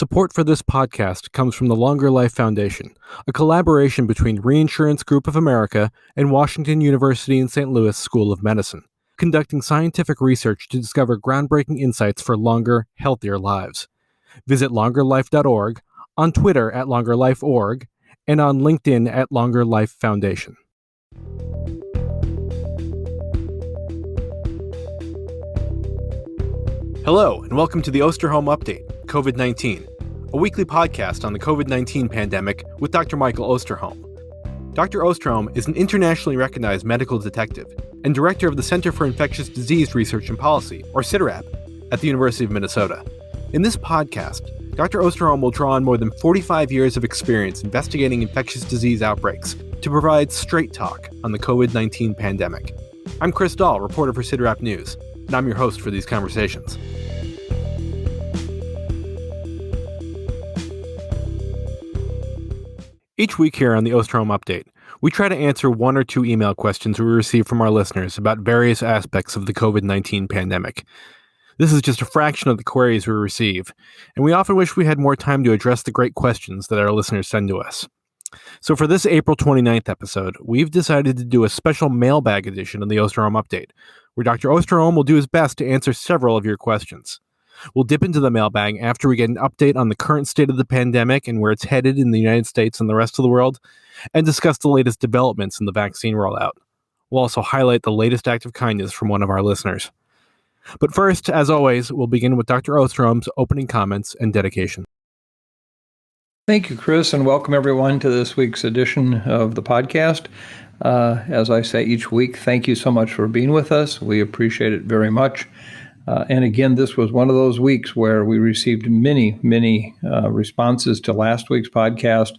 Support for this podcast comes from the Longer Life Foundation, a collaboration between Reinsurance Group of America and Washington University in St. Louis School of Medicine, conducting scientific research to discover groundbreaking insights for longer, healthier lives. Visit longerlife.org, on Twitter at longerlife.org, and on LinkedIn at Longer Life Foundation. Hello, and welcome to the Osterholm Update, COVID-19, a weekly podcast on the COVID-19 pandemic with Dr. Michael Osterholm. Dr. Osterholm is an internationally recognized medical detective and director of the Center for Infectious Disease Research and Policy, or CIDRAP, at the University of Minnesota. In this podcast, Dr. Osterholm will draw on more than 45 years of experience investigating infectious disease outbreaks to provide straight talk on the COVID-19 pandemic. I'm Chris Dall, reporter for CIDRAP News, and I'm your host for these conversations. Each week here on the Osterholm Update, we try to answer one or two email questions we receive from our listeners about various aspects of the COVID-19 pandemic. This is just a fraction of the queries we receive, and we often wish we had more time to address the great questions that our listeners send to us. So for this April 29th episode, we've decided to do a special Mailbag edition of the Osterholm Update, where Dr. Osterholm will do his best to answer several of your questions. We'll dip into the mailbag after we get an update on the current state of the pandemic and where it's headed in the United States and the rest of the world, and discuss the latest developments in the vaccine rollout. We'll also highlight the latest act of kindness from one of our listeners. But first, as always, we'll begin with Dr. Osterholm's opening comments and dedication. Thank you, Chris, and welcome everyone to this week's edition of the podcast. As I say each week, thank you so much for being with us. We appreciate it very much. And again, this was one of those weeks where we received many responses to last week's podcast,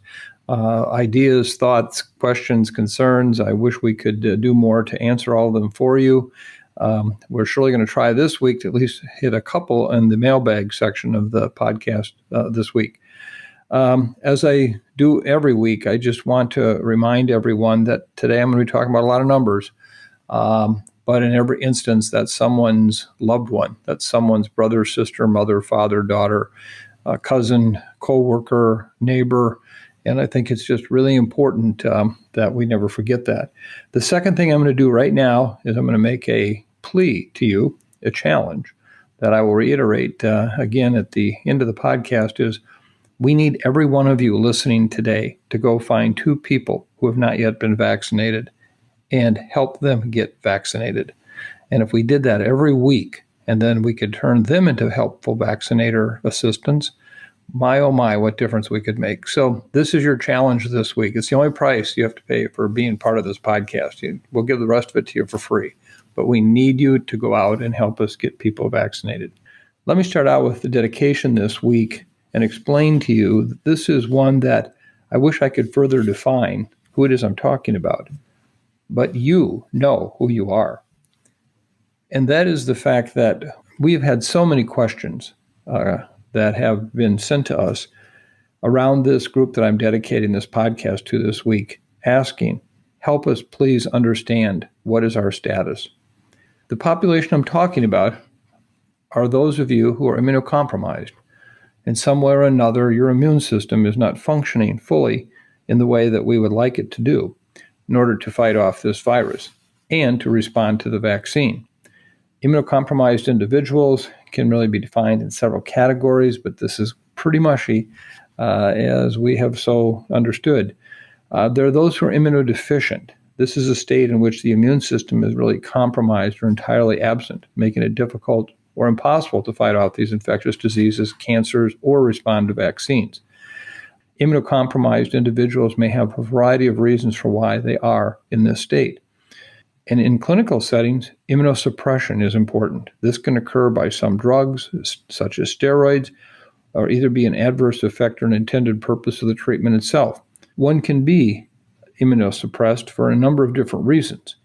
ideas, thoughts, questions, concerns. I wish we could do more to answer all of them for you. We're surely going to try this week to at least hit a couple in the mailbag section of the podcast this week. As I do every week, I just want to remind everyone that today I'm going to be talking about a lot of numbers. But in every instance, that's someone's loved one. That's someone's brother, sister, mother, father, daughter, cousin, coworker, neighbor. And I think it's just really important that we never forget that. The second thing I'm going to do right now is I'm going to make a plea to you, a challenge that I will reiterate again at the end of the podcast is we need every one of you listening today to go find two people who have not yet been vaccinated and help them get vaccinated. And if we did that every week, and then we could turn them into helpful vaccinator assistants, my oh my, what difference we could make. So this is your challenge this week. It's the only price you have to pay for being part of this podcast. We'll give the rest of it to you for free. But we need you to go out and help us get people vaccinated. Let me start out with the dedication this week and explain to you that this is one that I wish I could further define who it is I'm talking about. But you know who you are. And that is the fact that we have had so many questions that have been sent to us around this group that I'm dedicating this podcast to this week, asking, help us please understand what is our status. The population I'm talking about are those of you who are immunocompromised. In some way or another, your immune system is not functioning fully in the way that we would like it to do in order to fight off this virus and to respond to the vaccine. Immunocompromised individuals can really be defined in several categories, but this is pretty mushy as we have so understood. There are those who are immunodeficient. This is a state in which the immune system is really compromised or entirely absent, making it difficult or impossible to fight off these infectious diseases, cancers, or respond to vaccines. Immunocompromised individuals may have a variety of reasons for why they are in this state. And in clinical settings, immunosuppression is important. This can occur by some drugs, such as steroids, or either be an adverse effect or an intended purpose of the treatment itself. One can be immunosuppressed for a number of different reasons.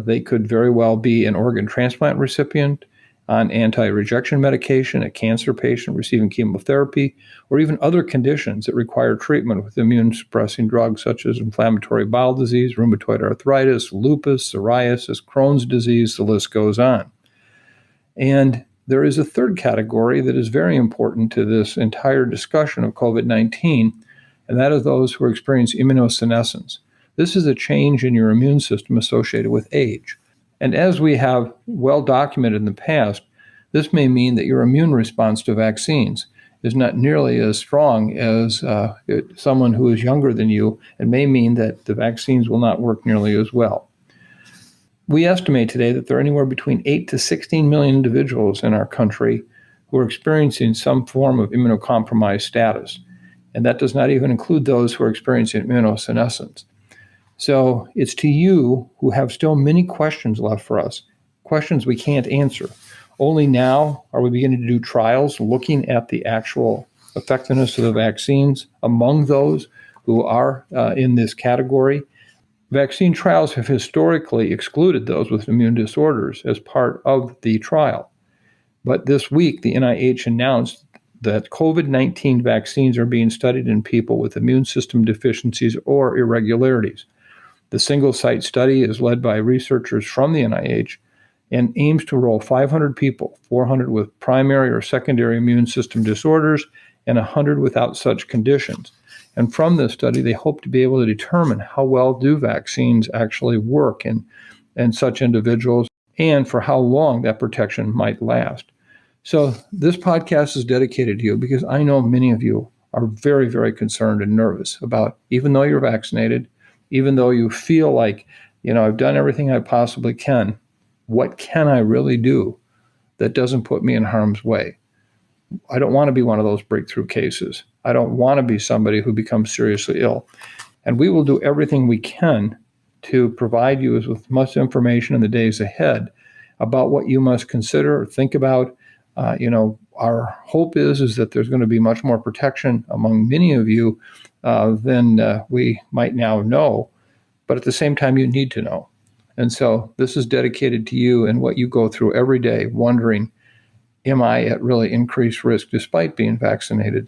They could very well be an organ transplant recipient, on anti-rejection medication, a cancer patient receiving chemotherapy, or even other conditions that require treatment with immune-suppressing drugs such as inflammatory bowel disease, rheumatoid arthritis, lupus, psoriasis, Crohn's disease, the list goes on. And there is a third category that is very important to this entire discussion of COVID-19, and that is those who experience immunosenescence. This is a change in your immune system associated with age. And as we have well documented in the past, this may mean that your immune response to vaccines is not nearly as strong as someone who is younger than you, and may mean that the vaccines will not work nearly as well. We estimate today that there are anywhere between 8 to 16 million individuals in our country who are experiencing some form of immunocompromised status, and that does not even include those who are experiencing immunosenescence. So it's to you who have still many questions left for us, questions we can't answer. Only now are we beginning to do trials looking at the actual effectiveness of the vaccines among those who are in this category. Vaccine trials have historically excluded those with immune disorders as part of the trial. But this week, the NIH announced that COVID-19 vaccines are being studied in people with immune system deficiencies or irregularities. The single-site study is led by researchers from the NIH and aims to enroll 500 people, 400 with primary or secondary immune system disorders, and 100 without such conditions. And from this study, they hope to be able to determine how well do vaccines actually work in such individuals, and for how long that protection might last. So this podcast is dedicated to you because I know many of you are very, very concerned and nervous about, even though you're vaccinated, even though you feel like, I've done everything I possibly can, what can I really do that doesn't put me in harm's way? I don't want to be one of those breakthrough cases. I don't want to be somebody who becomes seriously ill. And we will do everything we can to provide you with much information in the days ahead about what you must consider or think about. Our hope is that there's going to be much more protection among many of you than we might now know. But at the same time, you need to know. And so this is dedicated to you and what you go through every day, wondering, am I at really increased risk despite being vaccinated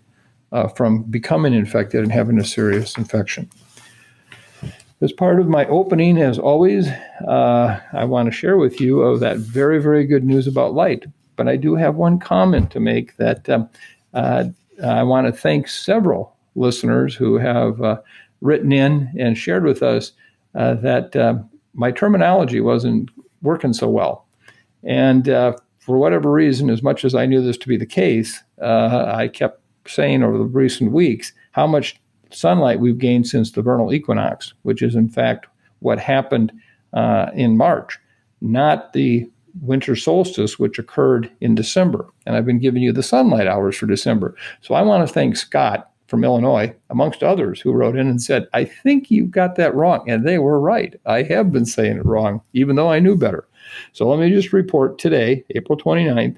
from becoming infected and having a serious infection? As part of my opening, as always, I want to share with you of that very, very good news about light. But I do have one comment to make that I want to thank several listeners who have written in and shared with us that my terminology wasn't working so well. And for whatever reason, as much as I knew this to be the case, I kept saying over the recent weeks how much sunlight we've gained since the vernal equinox, which is in fact what happened in March, not the winter solstice, which occurred in December. And I've been giving you the sunlight hours for December. So I want to thank Scott from Illinois, amongst others, who wrote in and said, I think you got that wrong. And they were right. I have been saying it wrong, even though I knew better. So let me just report today, April 29th,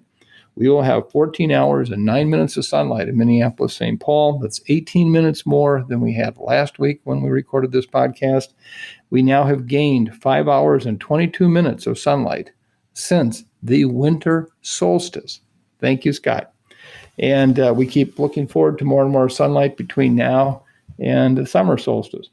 we will have 14 hours and 9 minutes of sunlight in Minneapolis, St. Paul. That's 18 minutes more than we had last week when we recorded this podcast. We now have gained 5 hours and 22 minutes of sunlight since the winter solstice. Thank you, Scott. And we keep looking forward to more and more sunlight between now and the summer solstice.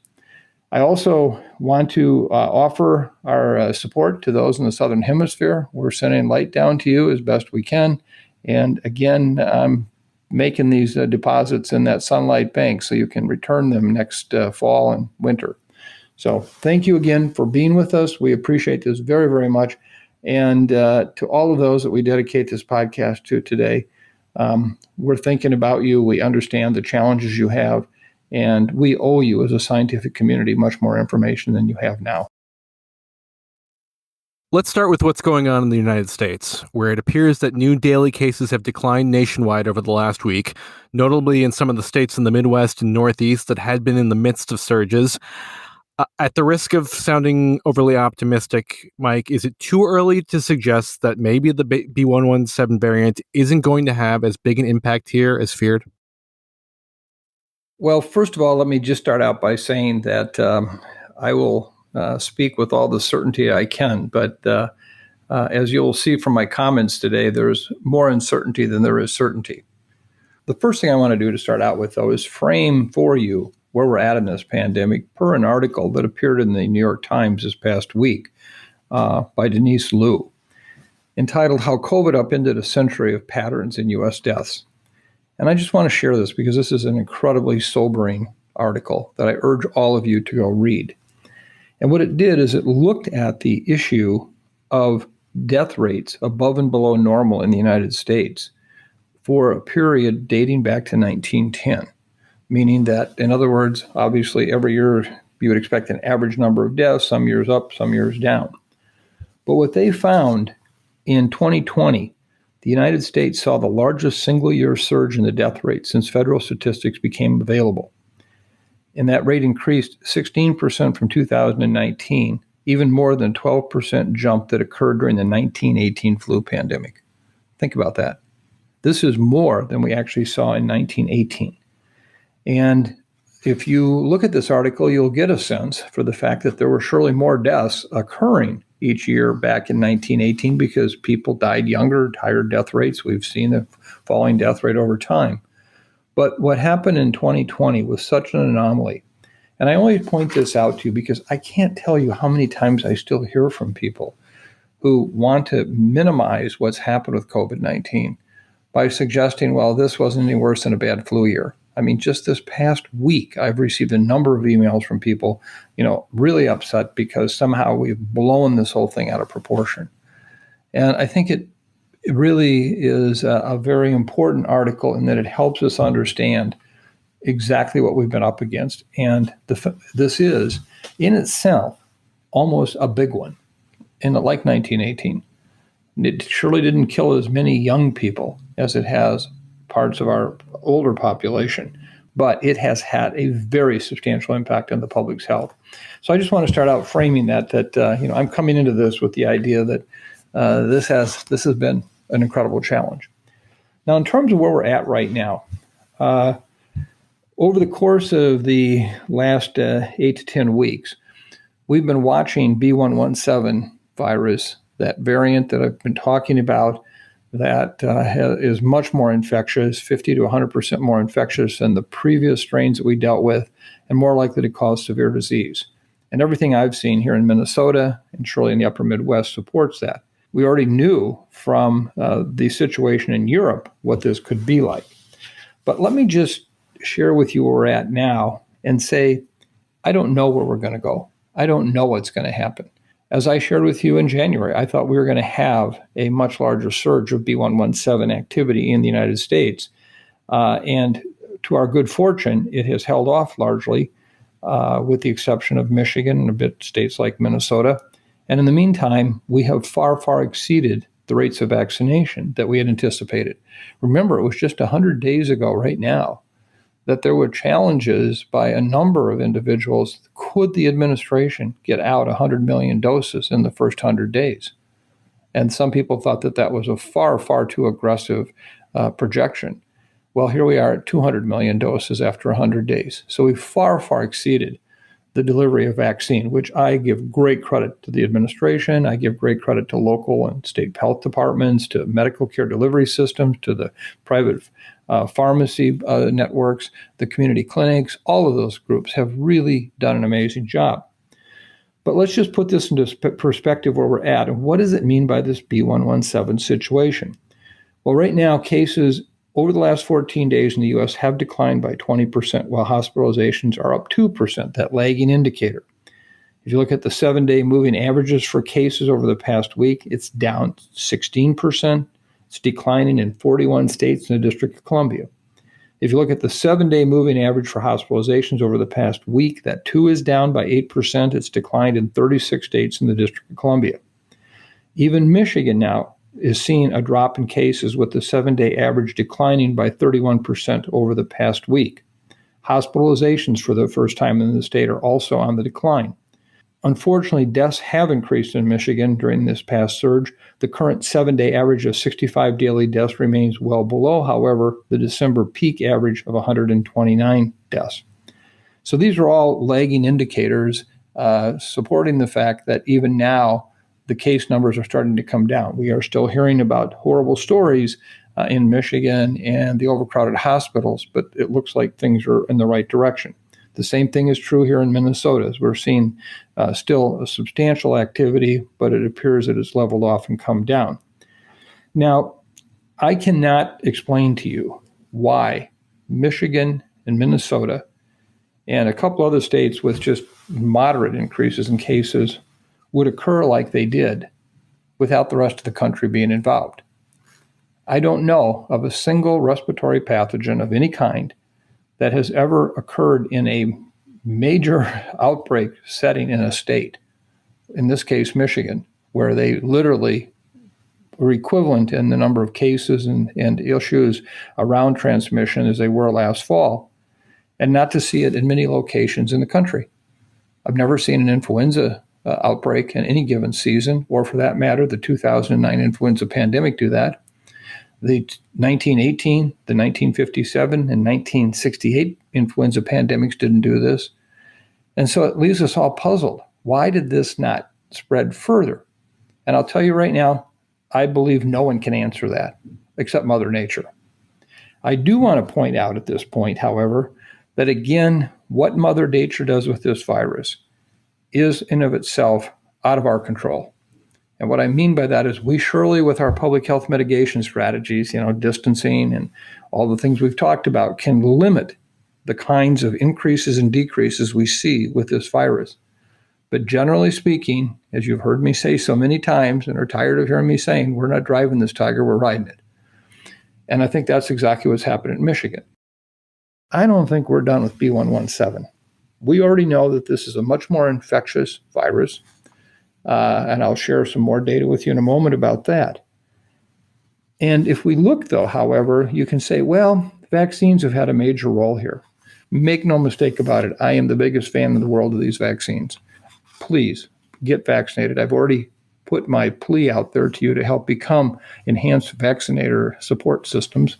I also want to offer our support to those in the Southern Hemisphere. We're sending light down to you as best we can. And again, I'm making these deposits in that sunlight bank so you can return them next fall and winter. So thank you again for being with us. We appreciate this very, very much. And to all of those that we dedicate this podcast to today, we're thinking about you. We understand the challenges you have, and we owe you as a scientific community much more information than you have now. Let's start with what's going on in the United States, where it appears that new daily cases have declined nationwide over the last week, notably in some of the states in the Midwest and Northeast that had been in the midst of surges. At the risk of sounding overly optimistic, Mike, is it too early to suggest that maybe the B117 variant isn't going to have as big an impact here as feared? Well, first of all, let me just start out by saying that I will speak with all the certainty I can, but as you'll see from my comments today, there's more uncertainty than there is certainty. The first thing I want to do to start out with, though, is frame for you where we're at in this pandemic per an article that appeared in the New York Times this past week by Denise Liu. entitled How COVID Upended a Century of Patterns in U.S. Deaths. And I just want to share this because this is an incredibly sobering article that I urge all of you to go read. And what it did is it looked at the issue of death rates above and below normal in the United States for a period dating back to 1910, meaning that, in other words, obviously every year you would expect an average number of deaths, some years up, some years down. But what they found in 2020, the United States saw the largest single-year surge in the death rate since federal statistics became available. And that rate increased 16% from 2019, even more than 12% jump that occurred during the 1918 flu pandemic. Think about that. This is more than we actually saw in 1918. And if you look at this article, you'll get a sense for the fact that there were surely more deaths occurring each year back in 1918 because people died younger, higher death rates. We've seen a falling death rate over time. But what happened in 2020 was such an anomaly. And I only point this out to you because I can't tell you how many times I still hear from people who want to minimize what's happened with COVID-19 by suggesting, well, this wasn't any worse than a bad flu year. I mean, just this past week, I've received a number of emails from people, really upset because somehow we've blown this whole thing out of proportion. And I think it really is a very important article in that it helps us understand exactly what we've been up against. And this is, in itself, almost a big one, like 1918. It surely didn't kill as many young people as it has parts of our older population, but it has had a very substantial impact on the public's health. So I just want to start out framing that I'm coming into this with the idea that this has been an incredible challenge. Now, in terms of where we're at right now, over the course of the last 8 to 10 weeks, we've been watching B117 virus, that variant that I've been talking about, that is much more infectious, 50 to 100% more infectious than the previous strains that we dealt with, and more likely to cause severe disease. And everything I've seen here in Minnesota and surely in the upper Midwest supports that. We already knew from the situation in Europe what this could be like. But let me just share with you where we're at now and say, I don't know where we're going to go. I don't know what's going to happen. As I shared with you in January, I thought we were going to have a much larger surge of B117 activity in the United States. And to our good fortune, it has held off largely, with the exception of Michigan and a bit states like Minnesota. And in the meantime, we have far, far exceeded the rates of vaccination that we had anticipated. Remember, it was just 100 days ago right now that there were challenges by a number of individuals. Could the administration get out 100 million doses in the first 100 days? And some people thought that that was a far, far too aggressive projection. Well, here we are at 200 million doses after 100 days. So we far, far exceeded the delivery of vaccine, which I give great credit to the administration. I give great credit to local and state health departments, to medical care delivery systems, to the private pharmacy networks, the community clinics. All of those groups have really done an amazing job. But let's just put this into perspective where we're at. And what does it mean by this B117 situation? Well, right now, cases over the last 14 days in the U.S. have declined by 20%, while hospitalizations are up 2%, that lagging indicator. If you look at the 7-day moving averages for cases over the past week, it's down 16%. It's declining in 41 states and the District of Columbia. If you look at the 7-day moving average for hospitalizations over the past week, that too is down by 8%. It's declined in 36 states in the District of Columbia. Even Michigan now is seeing a drop in cases, with the 7-day average declining by 31% over the past week. Hospitalizations for the first time in the state are also on the decline. Unfortunately, deaths have increased in Michigan during this past surge. The current 7-day average of 65 daily deaths remains well below, however, the December peak average of 129 deaths. So these are all lagging indicators supporting the fact that even now the case numbers are starting to come down. We are still hearing about horrible stories in Michigan and the overcrowded hospitals, but it looks like things are in the right direction. The same thing is true here in Minnesota, as we're seeing still a substantial activity, but it appears that it's leveled off and come down. Now, I cannot explain to you why Michigan and Minnesota and a couple other states with just moderate increases in cases would occur like they did without the rest of the country being involved. I don't know of a single respiratory pathogen of any kind that has ever occurred in a major outbreak setting in a state, in this case, Michigan, where they literally were equivalent in the number of cases and issues around transmission as they were last fall, and not to see it in many locations in the country. I've never seen an influenza outbreak in any given season, or for that matter, the 2009 influenza pandemic do that. The 1918, the 1957, and 1968 influenza pandemics didn't do this. And so it leaves us all puzzled. Why did this not spread further? And I'll tell you right now, I believe no one can answer that except Mother Nature. I do want to point out at this point, however, that again, what Mother Nature does with this virus is in of itself out of our control. And what I mean by that is we surely, with our public health mitigation strategies, distancing and all the things we've talked about, can limit the kinds of increases and decreases we see with this virus. But generally speaking, as you've heard me say so many times and are tired of hearing me saying, we're not driving this tiger, we're riding it. And I think that's exactly what's happened in Michigan. I don't think we're done with B117. We already know that this is a much more infectious virus, and I'll share some more data with you in a moment about that. And if we look, though, however, you can say, well, vaccines have had a major role here. Make no mistake about it, I am the biggest fan in the world of these vaccines. Please get vaccinated. I've already put my plea out there to you to help become enhanced vaccinator support systems.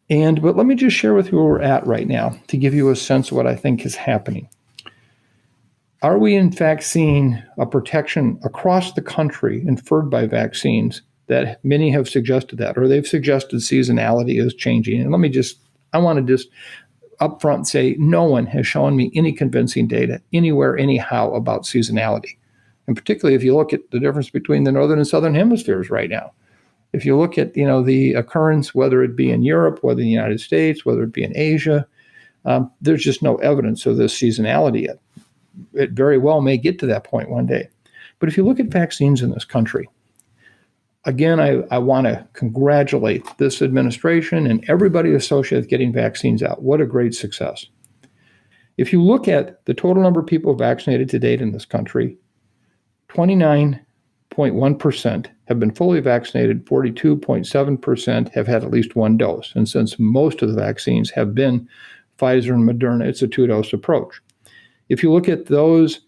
But let me just share with you where we're at right now to give you a sense of what I think is happening. Are we in fact seeing a protection across the country inferred by vaccines that many have suggested that, or they've suggested seasonality is changing? And I want to just upfront say no one has shown me any convincing data anywhere, anyhow, about seasonality. And particularly if you look at the difference between the northern and southern hemispheres right now. If you look at the occurrence, whether it be in Europe, whether in the United States, whether it be in Asia, there's just no evidence of this seasonality yet. It very well may get to that point one day. But if you look at vaccines in this country, again, I want to congratulate this administration and everybody associated with getting vaccines out. What a great success. If you look at the total number of people vaccinated to date in this country, 29.1% have been fully vaccinated, 42.7% have had at least one dose. And since most of the vaccines have been Pfizer and Moderna, it's a two-dose approach. If you look at those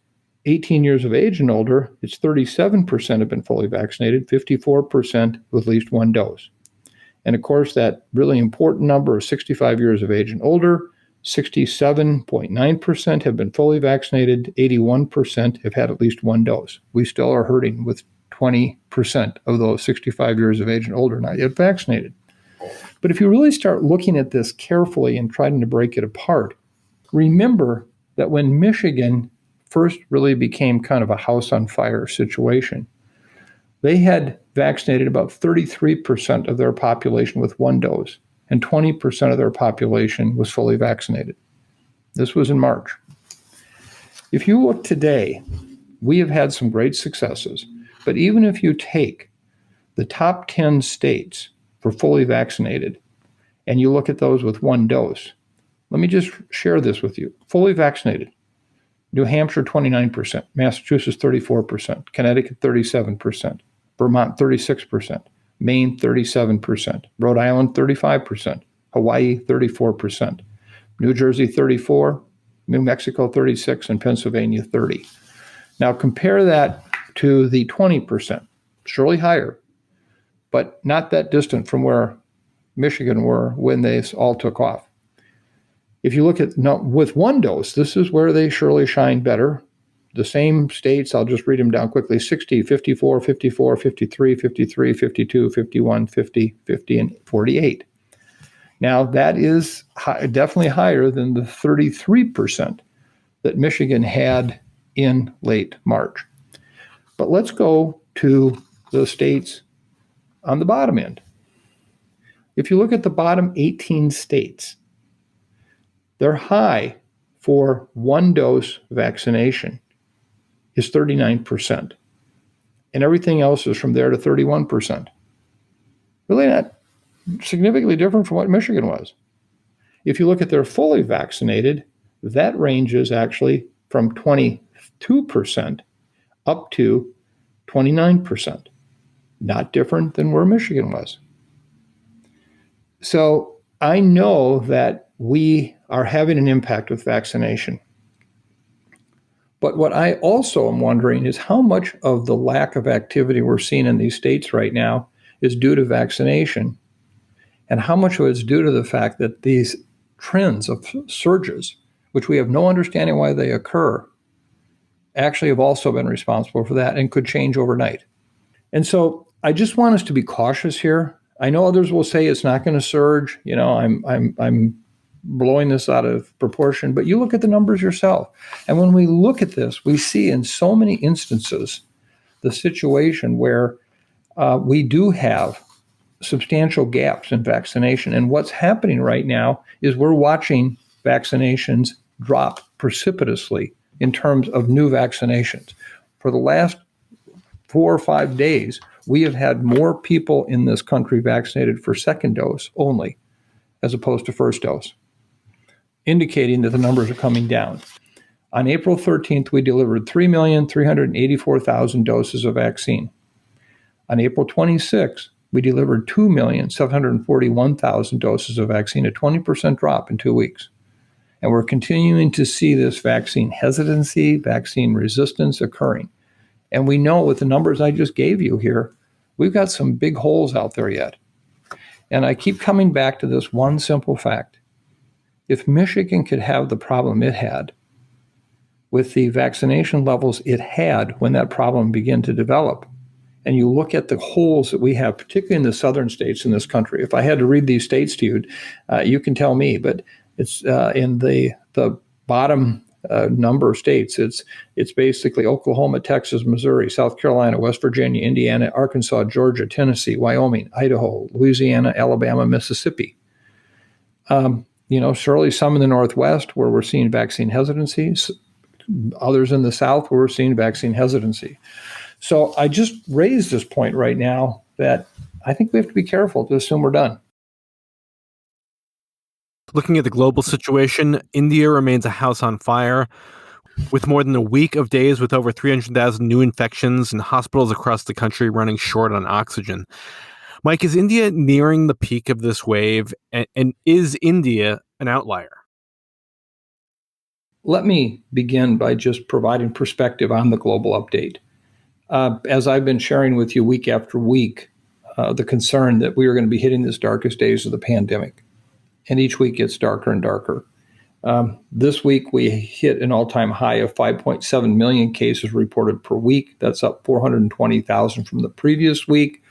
18 years of age and older, it's 37% have been fully vaccinated, 54% with at least one dose. And of course, that really important number of 65 years of age and older, 67.9% have been fully vaccinated, 81% have had at least one dose. We still are hurting with 20% of those 65 years of age and older not yet vaccinated. But if you really start looking at this carefully and trying to break it apart, remember that when Michigan first really became kind of a house on fire situation, they had vaccinated about 33% of their population with one dose, and 20% of their population was fully vaccinated. This was in March. If you look today, we have had some great successes, but even if you take the top 10 states for fully vaccinated, and you look at those with one dose, let me just share this with you. Fully vaccinated, New Hampshire 29%, Massachusetts 34%, Connecticut 37%, Vermont 36%, Maine 37%, Rhode Island 35%, Hawaii 34%, New Jersey 34%, New Mexico 36%, and Pennsylvania 30%. Now compare that to the 20%, surely higher, but not that distant from where Michigan were when they all took off. If you look at with one dose, this is where they surely shine better. The same states, I'll just read them down quickly: 60, 54, 54, 53, 53, 52, 51, 50, 50, and 48. Now, that is definitely higher than the 33% that Michigan had in late March. But let's go to the states on the bottom end. If you look at the bottom 18 states, their high for one dose vaccination is 39%. And everything else is from there to 31%. Really not significantly different from what Michigan was. If you look at their fully vaccinated, that ranges actually from 22% up to 29%. Not different than where Michigan was. So I know that we are having an impact with vaccination. But what I also am wondering is how much of the lack of activity we're seeing in these states right now is due to vaccination, and how much of it is due to the fact that these trends of surges, which we have no understanding why they occur, actually have also been responsible for that and could change overnight. And so I just want us to be cautious here. I know others will say it's not going to surge. You know, I'm blowing this out of proportion, but you look at the numbers yourself. And when we look at this, we see in so many instances the situation where we do have substantial gaps in vaccination. And what's happening right now is we're watching vaccinations drop precipitously in terms of new vaccinations. For the last 4 or 5 days, we have had more people in this country vaccinated for second dose only, as opposed to first dose, indicating that the numbers are coming down. On April 13th, we delivered 3,384,000 doses of vaccine. On April 26th, we delivered 2,741,000 doses of vaccine, a 20% drop in 2 weeks. And we're continuing to see this vaccine hesitancy, vaccine resistance occurring. And we know with the numbers I just gave you here, we've got some big holes out there yet. And I keep coming back to this one simple fact. If Michigan could have the problem it had with the vaccination levels it had when that problem began to develop, and you look at the holes that we have, particularly in the southern states in this country, if I had to read these states to you, you can tell me, but it's in the bottom number of states. It's basically Oklahoma, Texas, Missouri, South Carolina, West Virginia, Indiana, Arkansas, Georgia, Tennessee, Wyoming, Idaho, Louisiana, Alabama, Mississippi. Surely some in the Northwest where we're seeing vaccine hesitancies, others in the South where we're seeing vaccine hesitancy. So I just raised this point right now that I think we have to be careful to assume we're done. Looking at the global situation, India remains a house on fire, with more than a week of days with over 300,000 new infections and hospitals across the country running short on oxygen. Mike, is India nearing the peak of this wave, and is India an outlier? Let me begin by just providing perspective on the global update. As I've been sharing with you week after week, the concern that we are going to be hitting the darkest days of the pandemic. And each week gets darker and darker. This week, we hit an all-time high of 5.7 million cases reported per week. That's up 420,000 from the previous week,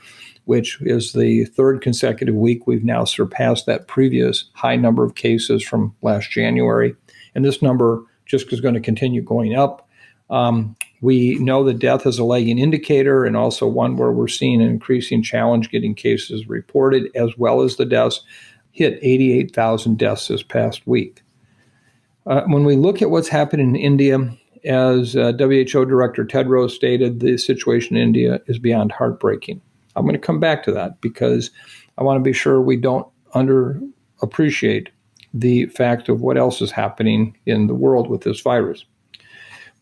which is the third consecutive week we've now surpassed that previous high number of cases from last January. And this number just is going to continue going up. We know that death is a lagging indicator and also one where we're seeing an increasing challenge getting cases reported, as well as the deaths. Hit 88,000 deaths this past week. When we look at what's happening in India, as WHO Director Tedros stated, the situation in India is beyond heartbreaking. I'm going to come back to that because I want to be sure we don't underappreciate the fact of what else is happening in the world with this virus.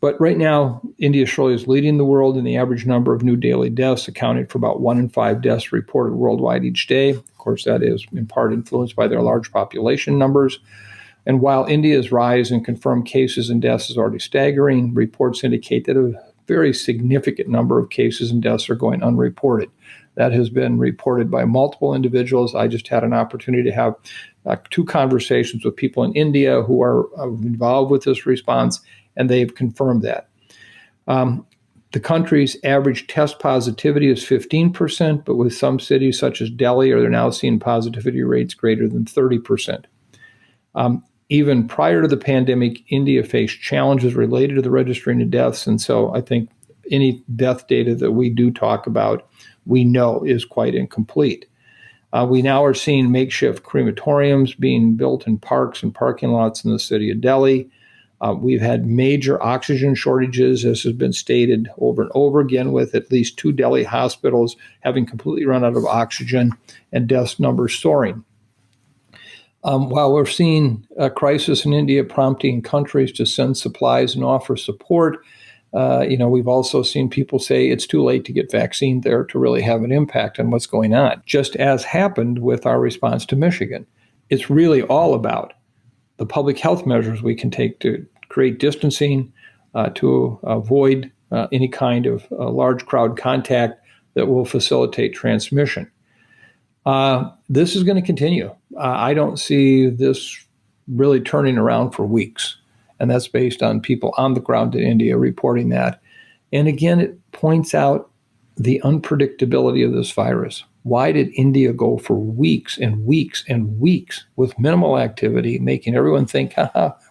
But right now, India surely is leading the world in the average number of new daily deaths, accounting for about 1 in 5 deaths reported worldwide each day. Of course, that is in part influenced by their large population numbers. And while India's rise in confirmed cases and deaths is already staggering, reports indicate that a very significant number of cases and deaths are going unreported. That has been reported by multiple individuals. I just had an opportunity to have 2 conversations with people in India who are involved with this response, and they've confirmed that. The country's average test positivity is 15%, but with some cities such as Delhi, they're now seeing positivity rates greater than 30%. Even prior to the pandemic, India faced challenges related to the registering of deaths, and so I think any death data that we do talk about we know is quite incomplete. We now are seeing makeshift crematoriums being built in parks and parking lots in the city of Delhi. We've had major oxygen shortages, as has been stated over and over again, with at least 2 Delhi hospitals having completely run out of oxygen and death numbers soaring. While we're seeing a crisis in India prompting countries to send supplies and offer support, we've also seen people say it's too late to get vaccine there to really have an impact on what's going on, just as happened with our response to Michigan. It's really all about the public health measures we can take to create distancing, to avoid any kind of large crowd contact that will facilitate transmission. This is going to continue. I don't see this really turning around for weeks. And that's based on people on the ground in India reporting that. And again, it points out the unpredictability of this virus. Why did India go for weeks and weeks and weeks with minimal activity, making everyone think,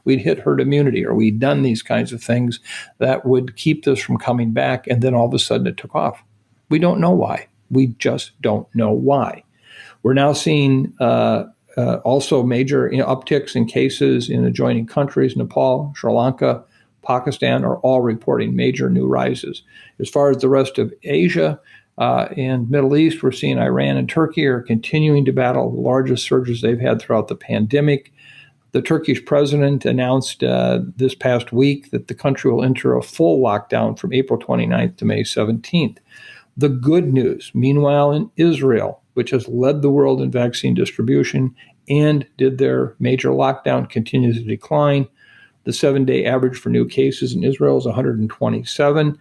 we'd hit herd immunity, or we'd done these kinds of things that would keep this from coming back, and then all of a sudden it took off? We don't know why. We just don't know why. We're now seeing also major upticks in cases in adjoining countries. Nepal, Sri Lanka, Pakistan are all reporting major new rises. As far as the rest of Asia and Middle East, we're seeing Iran and Turkey are continuing to battle the largest surges they've had throughout the pandemic. The Turkish president announced this past week that the country will enter a full lockdown from April 29th to May 17th. The good news, meanwhile, in Israel, which has led the world in vaccine distribution and did their major lockdown, continues to decline. The 7-day average for new cases in Israel is 127.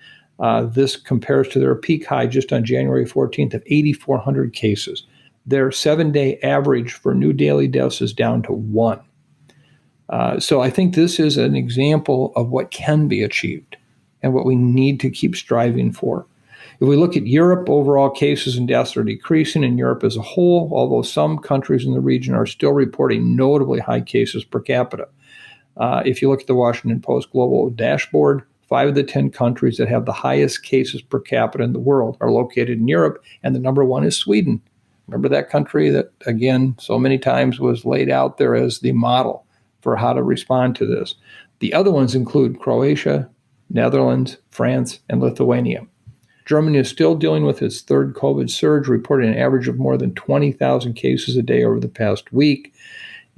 This compares to their peak high just on January 14th of 8,400 cases. Their 7-day average for new daily deaths is down to 1. So I think this is an example of what can be achieved and what we need to keep striving for. If we look at Europe, overall cases and deaths are decreasing in Europe as a whole, although some countries in the region are still reporting notably high cases per capita. If you look at the Washington Post Global Dashboard, 5 of the 10 countries that have the highest cases per capita in the world are located in Europe, and the number one is Sweden. Remember that country that, again, so many times was laid out there as the model for how to respond to this. The other ones include Croatia, Netherlands, France, and Lithuania. Germany is still dealing with its third COVID surge, reporting an average of more than 20,000 cases a day over the past week.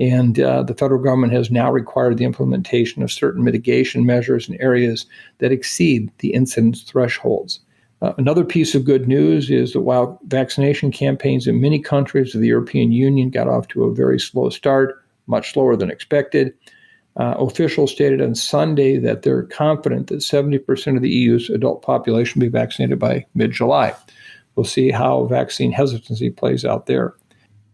And the federal government has now required the implementation of certain mitigation measures in areas that exceed the incidence thresholds. Another piece of good news is that while vaccination campaigns in many countries of the European Union got off to a very slow start, much slower than expected, officials stated on Sunday that they're confident that 70% of the EU's adult population will be vaccinated by mid-July. We'll see how vaccine hesitancy plays out there.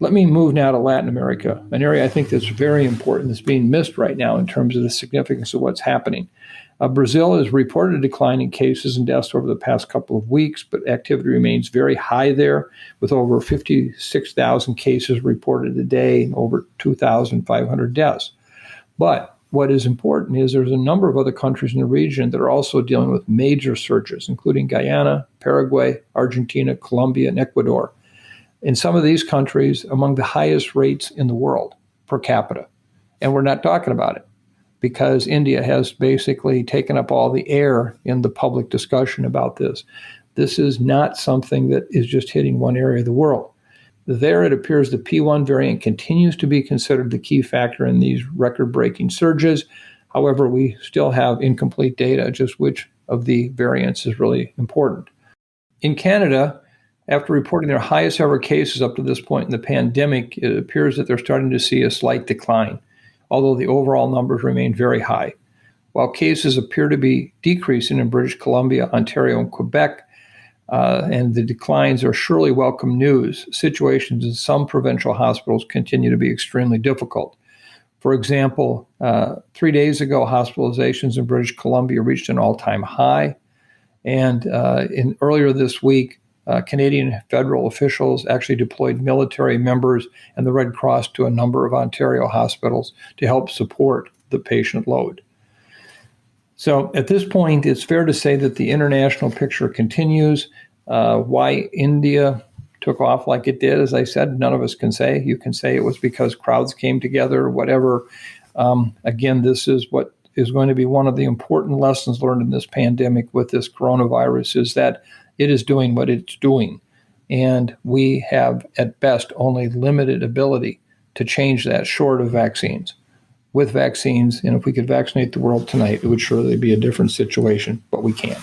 Let me move now to Latin America, an area I think that's very important, that's being missed right now in terms of the significance of what's happening. Brazil has reported a decline in cases and deaths over the past couple of weeks, but activity remains very high there, with over 56,000 cases reported a day and over 2,500 deaths. But what is important is there's a number of other countries in the region that are also dealing with major surges, including Guyana, Paraguay, Argentina, Colombia, and Ecuador. In some of these countries, among the highest rates in the world per capita. And we're not talking about it because India has basically taken up all the air in the public discussion about this. This is not something that is just hitting one area of the world. There, it appears the P1 variant continues to be considered the key factor in these record-breaking surges. However, we still have incomplete data, just which of the variants is really important. In Canada, after reporting their highest ever cases up to this point in the pandemic, it appears that they're starting to see a slight decline, although the overall numbers remain very high. While cases appear to be decreasing in British Columbia, Ontario, and Quebec, and the declines are surely welcome news, situations in some provincial hospitals continue to be extremely difficult. For example, 3 days ago, hospitalizations in British Columbia reached an all-time high. And earlier this week, Canadian federal officials actually deployed military members and the Red Cross to a number of Ontario hospitals to help support the patient load. So at this point, it's fair to say that the international picture continues. Why India took off like it did, as I said, none of us can say. You can say it was because crowds came together, whatever. Again, this is what is going to be one of the important lessons learned in this pandemic with this coronavirus, is that it is doing what it's doing. And we have, at best, only limited ability to change that short of vaccines. With vaccines, and if we could vaccinate the world tonight, it would surely be a different situation, but we can't.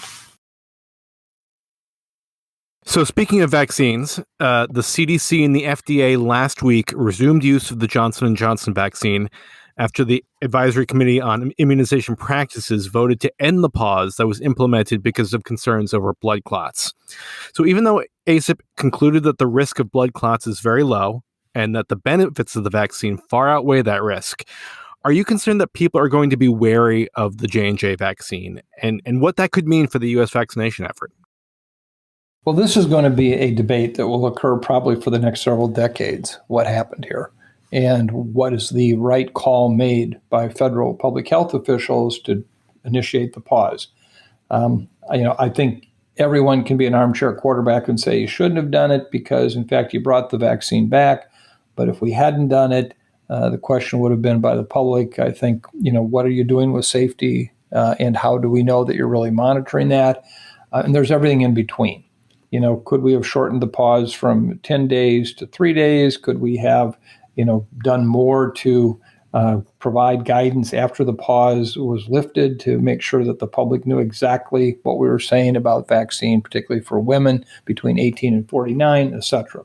So speaking of vaccines, the CDC and the FDA last week resumed use of the Johnson & Johnson vaccine after the Advisory Committee on Immunization Practices voted to end the pause that was implemented because of concerns over blood clots. So even though ACIP concluded that the risk of blood clots is very low and that the benefits of the vaccine far outweigh that risk, are you concerned that people are going to be wary of the J&J vaccine and what that could mean for the U.S. vaccination effort? Well, this is going to be a debate that will occur probably for the next several decades. What happened here? And what is the right call made by federal public health officials to initiate the pause? I think everyone can be an armchair quarterback and say you shouldn't have done it because, in fact, you brought the vaccine back. But if we hadn't done it, the question would have been by the public, I think, what are you doing with safety and how do we know that you're really monitoring that? And there's everything in between. Could we have shortened the pause from 10 days to 3 days? Could we have done more to provide guidance after the pause was lifted to make sure that the public knew exactly what we were saying about vaccine, particularly for women between 18 and 49, et cetera.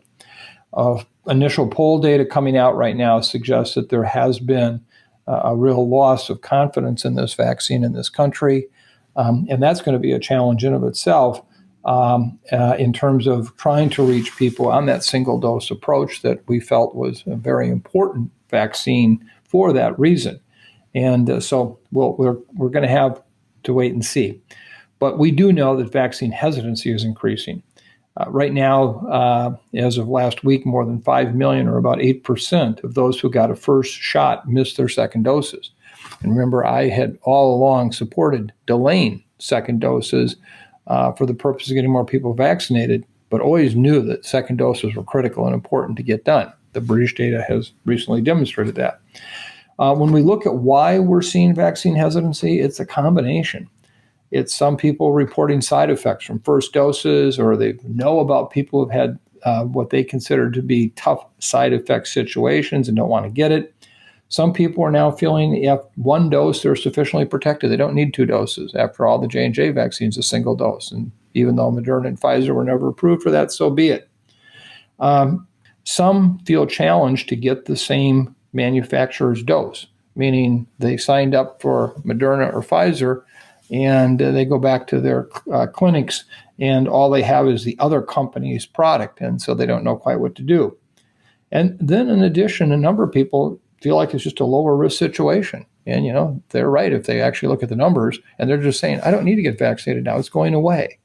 Initial poll data coming out right now suggests that there has been a real loss of confidence in this vaccine in this country. And that's going to be a challenge in of itself in terms of trying to reach people on that single dose approach that we felt was a very important vaccine for that reason. And so we're going to have to wait and see. But we do know that vaccine hesitancy is increasing. Right now, as of last week, more than 5 million, or about 8% of those who got a first shot missed their second doses. And remember, I had all along supported delaying second doses for the purpose of getting more people vaccinated, but always knew that second doses were critical and important to get done. The British data has recently demonstrated that. When we look at why we're seeing vaccine hesitancy, it's a combination. It's some people reporting side effects from first doses, or they know about people who've had what they consider to be tough side effect situations and don't want to get it. Some people are now feeling if one dose, they're sufficiently protected. They don't need 2 doses. After all, the J&J vaccine is a single dose. And even though Moderna and Pfizer were never approved for that, so be it. Some feel challenged to get the same manufacturer's dose, meaning they signed up for Moderna or Pfizer, and they go back to their clinics, and all they have is the other company's product, and so they don't know quite what to do. And then, in addition, a number of people feel like it's just a lower risk situation. And, they're right if they actually look at the numbers, and they're just saying, I don't need to get vaccinated now. It's going away,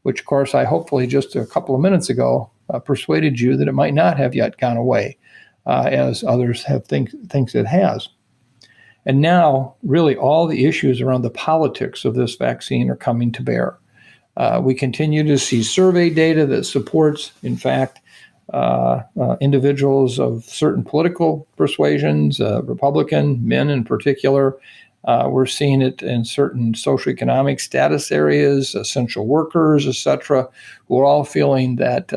which, of course, I hopefully just a couple of minutes ago persuaded you that it might not have yet gone away, as others have thinks it has. And now, really, all the issues around the politics of this vaccine are coming to bear. We continue to see survey data that supports, in fact, individuals of certain political persuasions, Republican men in particular. We're seeing it in certain socioeconomic status areas, essential workers, et cetera, who are all feeling that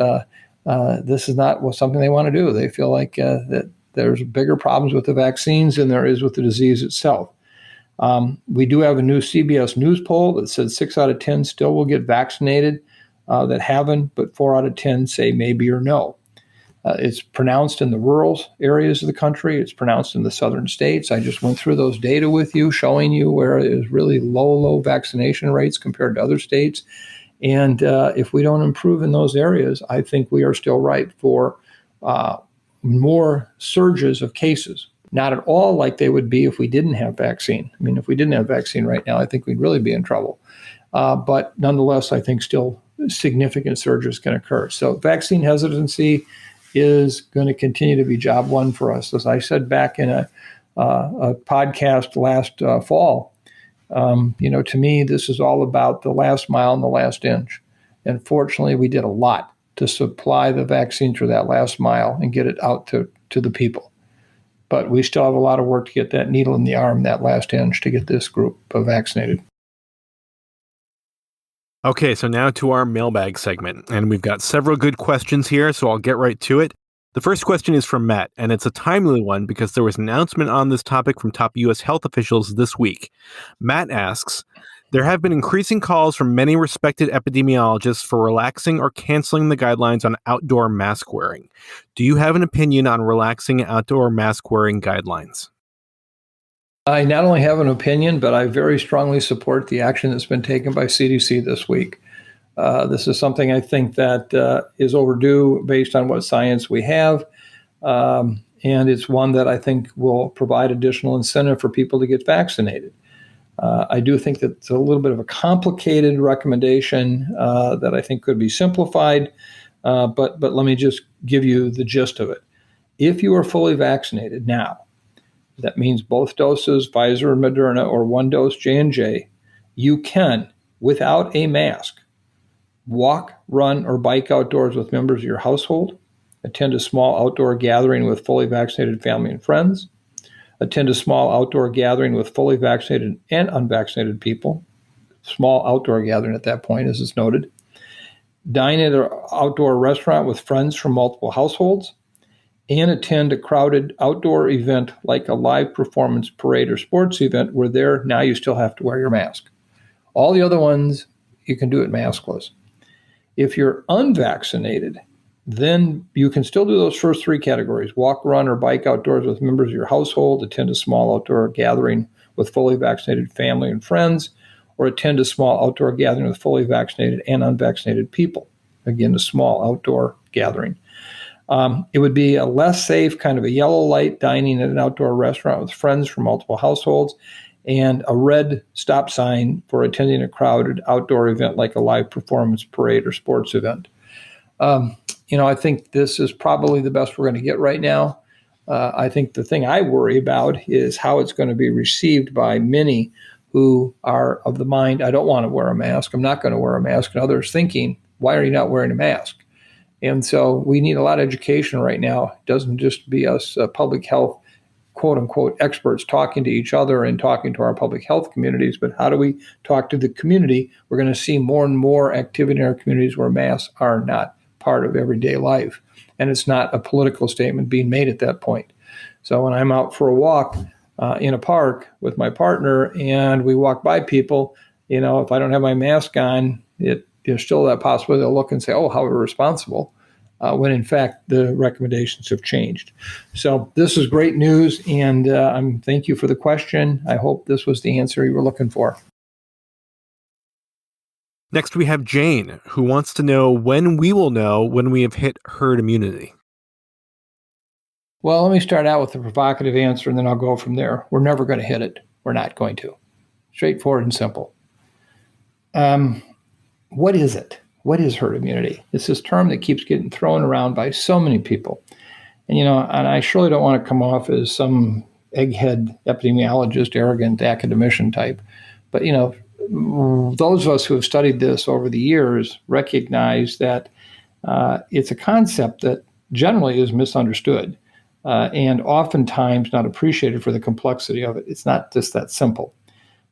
this is not something they want to do. They feel like that there's bigger problems with the vaccines than there is with the disease itself. We do have a new CBS News poll that said 6 out of 10 still will get vaccinated that haven't, but 4 out of 10 say maybe or no. It's pronounced in the rural areas of the country. It's pronounced in the southern states. I just went through those data with you, showing you where it is really low vaccination rates compared to other states. And if we don't improve in those areas, I think we are still ripe for more surges of cases. Not at all like they would be if we didn't have vaccine. I mean, if we didn't have vaccine right now, I think we'd really be in trouble. But nonetheless, I think still significant surges can occur. So vaccine hesitancy is going to continue to be job one for us. As I said back in a podcast last fall, to me, this is all about the last mile and the last inch. And fortunately, we did a lot to supply the vaccine through that last mile and get it out to the people. But we still have a lot of work to get that needle in the arm, that last inch, to get this group vaccinated. Okay, so now to our mailbag segment, and we've got several good questions here, so I'll get right to it. The first question is from Matt, and it's a timely one because there was an announcement on this topic from top U.S. health officials this week. Matt asks, there have been increasing calls from many respected epidemiologists for relaxing or canceling the guidelines on outdoor mask wearing. Do you have an opinion on relaxing outdoor mask wearing guidelines? I not only have an opinion, but I very strongly support the action that's been taken by CDC this week. This is something I think that is overdue based on what science we have. And it's one that I think will provide additional incentive for people to get vaccinated. I do think that it's a little bit of a complicated recommendation that I think could be simplified. But let me just give you the gist of it. If you are fully vaccinated now, that means both doses, Pfizer and Moderna, or one dose J&J, you can, without a mask, walk, run, or bike outdoors with members of your household, attend a small outdoor gathering with fully vaccinated family and friends, attend a small outdoor gathering with fully vaccinated and unvaccinated people, small outdoor gathering at that point, as is noted, dine at an outdoor restaurant with friends from multiple households, and attend a crowded outdoor event like a live performance, parade, or sports event where now you still have to wear your mask. All the other ones, you can do it maskless. If you're unvaccinated, then you can still do those first three categories: walk, run, or bike outdoors with members of your household, attend a small outdoor gathering with fully vaccinated family and friends, or attend a small outdoor gathering with fully vaccinated and unvaccinated people. Again, a small outdoor gathering. It would be a less safe, kind of a yellow light dining at an outdoor restaurant with friends from multiple households, and a red stop sign for attending a crowded outdoor event like a live performance, parade, or sports event. I think this is probably the best we're going to get right now. I think the thing I worry about is how it's going to be received by many who are of the mind, I don't want to wear a mask, I'm not going to wear a mask, and others thinking, why are you not wearing a mask? And so we need a lot of education right now. It doesn't just be us public health, quote unquote, experts talking to each other and talking to our public health communities, but how do we talk to the community? We're going to see more and more activity in our communities where masks are not part of everyday life. And it's not a political statement being made at that point. So when I'm out for a walk in a park with my partner and we walk by people, if I don't have my mask on, there's still that possibility they'll look and say, oh, how irresponsible, when in fact the recommendations have changed. So this is great news, and thank you for the question. I hope this was the answer you were looking for. Next, we have Jane, who wants to know when we will know when we have hit herd immunity. Well, let me start out with a provocative answer, and then I'll go from there. We're never going to hit it. We're not going to. Straightforward and simple. What is it? What is herd immunity? It's this term that keeps getting thrown around by so many people. And, and I surely don't want to come off as some egghead epidemiologist, arrogant academician type. But, those of us who have studied this over the years recognize that it's a concept that generally is misunderstood and oftentimes not appreciated for the complexity of it. It's not just that simple.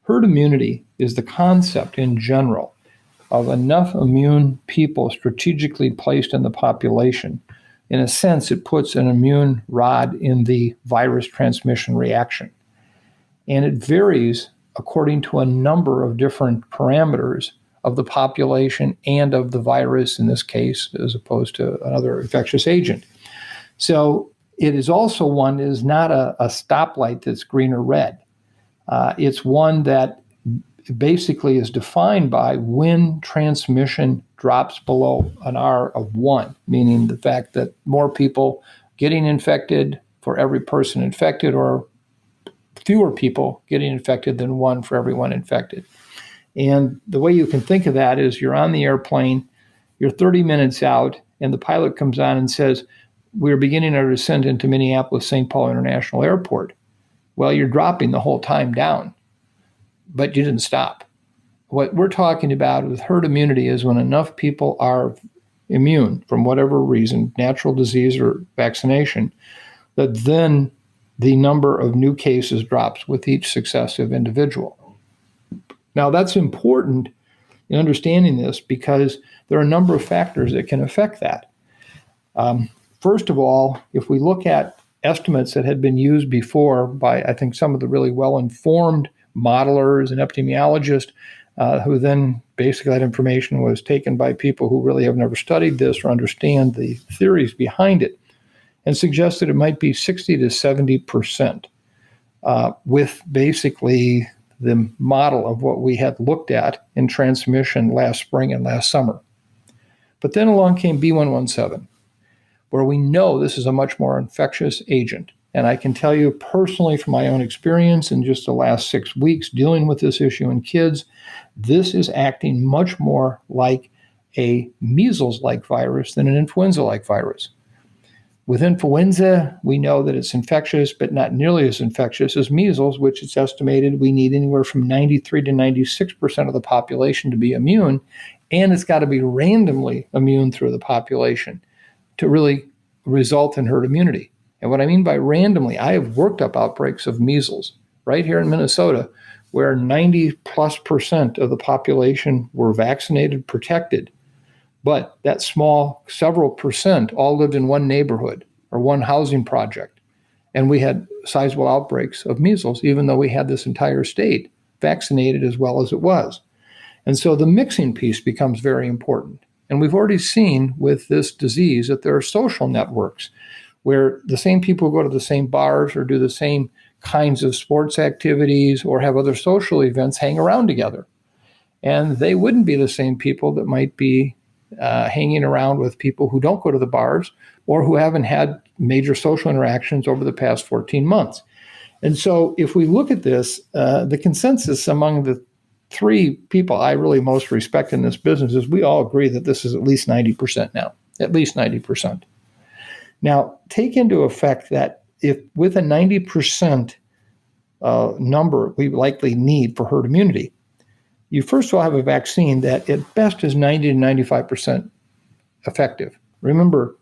Herd immunity is the concept in general of enough immune people strategically placed in the population. In a sense, it puts an immune rod in the virus transmission reaction. And it varies according to a number of different parameters of the population and of the virus, in this case, as opposed to another infectious agent. So it is also one that is not a stoplight that's green or red. It's one that basically is defined by when transmission drops below an R of 1, meaning the fact that more people getting infected for every person infected, or fewer people getting infected than 1 for everyone infected. And the way you can think of that is you're on the airplane, you're 30 minutes out, and the pilot comes on and says, we're beginning our descent into Minneapolis-St. Paul International Airport. Well, you're dropping the whole time down, but you didn't stop. what we're talking about with herd immunity is when enough people are immune from whatever reason, natural disease or vaccination, that then the number of new cases drops with each successive individual. Now, that's important in understanding this because there are a number of factors that can affect that. First of all, if we look at estimates that had been used before by, I think, some of the really well-informed modelers and epidemiologists, who then basically that information was taken by people who really have never studied this or understand the theories behind it, and suggested it might be 60 to 70%, with basically the model of what we had looked at in transmission last spring and last summer. But then along came B117, where we know this is a much more infectious agent. And I can tell you personally from my own experience in just the last 6 weeks dealing with this issue in kids, this is acting much more like a measles-like virus than an influenza-like virus. With influenza, we know that it's infectious, but not nearly as infectious as measles, which it's estimated we need anywhere from 93 to 96% of the population to be immune, and it's got to be randomly immune through the population to really result in herd immunity. And what I mean by randomly, I have worked up outbreaks of measles right here in Minnesota, where 90+% of the population were vaccinated, protected. But that small several percent all lived in one neighborhood or one housing project. And we had sizable outbreaks of measles, even though we had this entire state vaccinated as well as it was. And so the mixing piece becomes very important. And we've already seen with this disease that there are social networks where the same people go to the same bars or do the same kinds of sports activities or have other social events hang around together. And they wouldn't be the same people that might be hanging around with people who don't go to the bars or who haven't had major social interactions over the past 14 months. And so if we look at this, the consensus among the three people I really most respect in this business is we all agree that this is at least 90% now, at least 90%. Now, take into effect that if with a 90% number we likely need for herd immunity, you first of all have a vaccine that at best is 90 to 95% effective. Remember,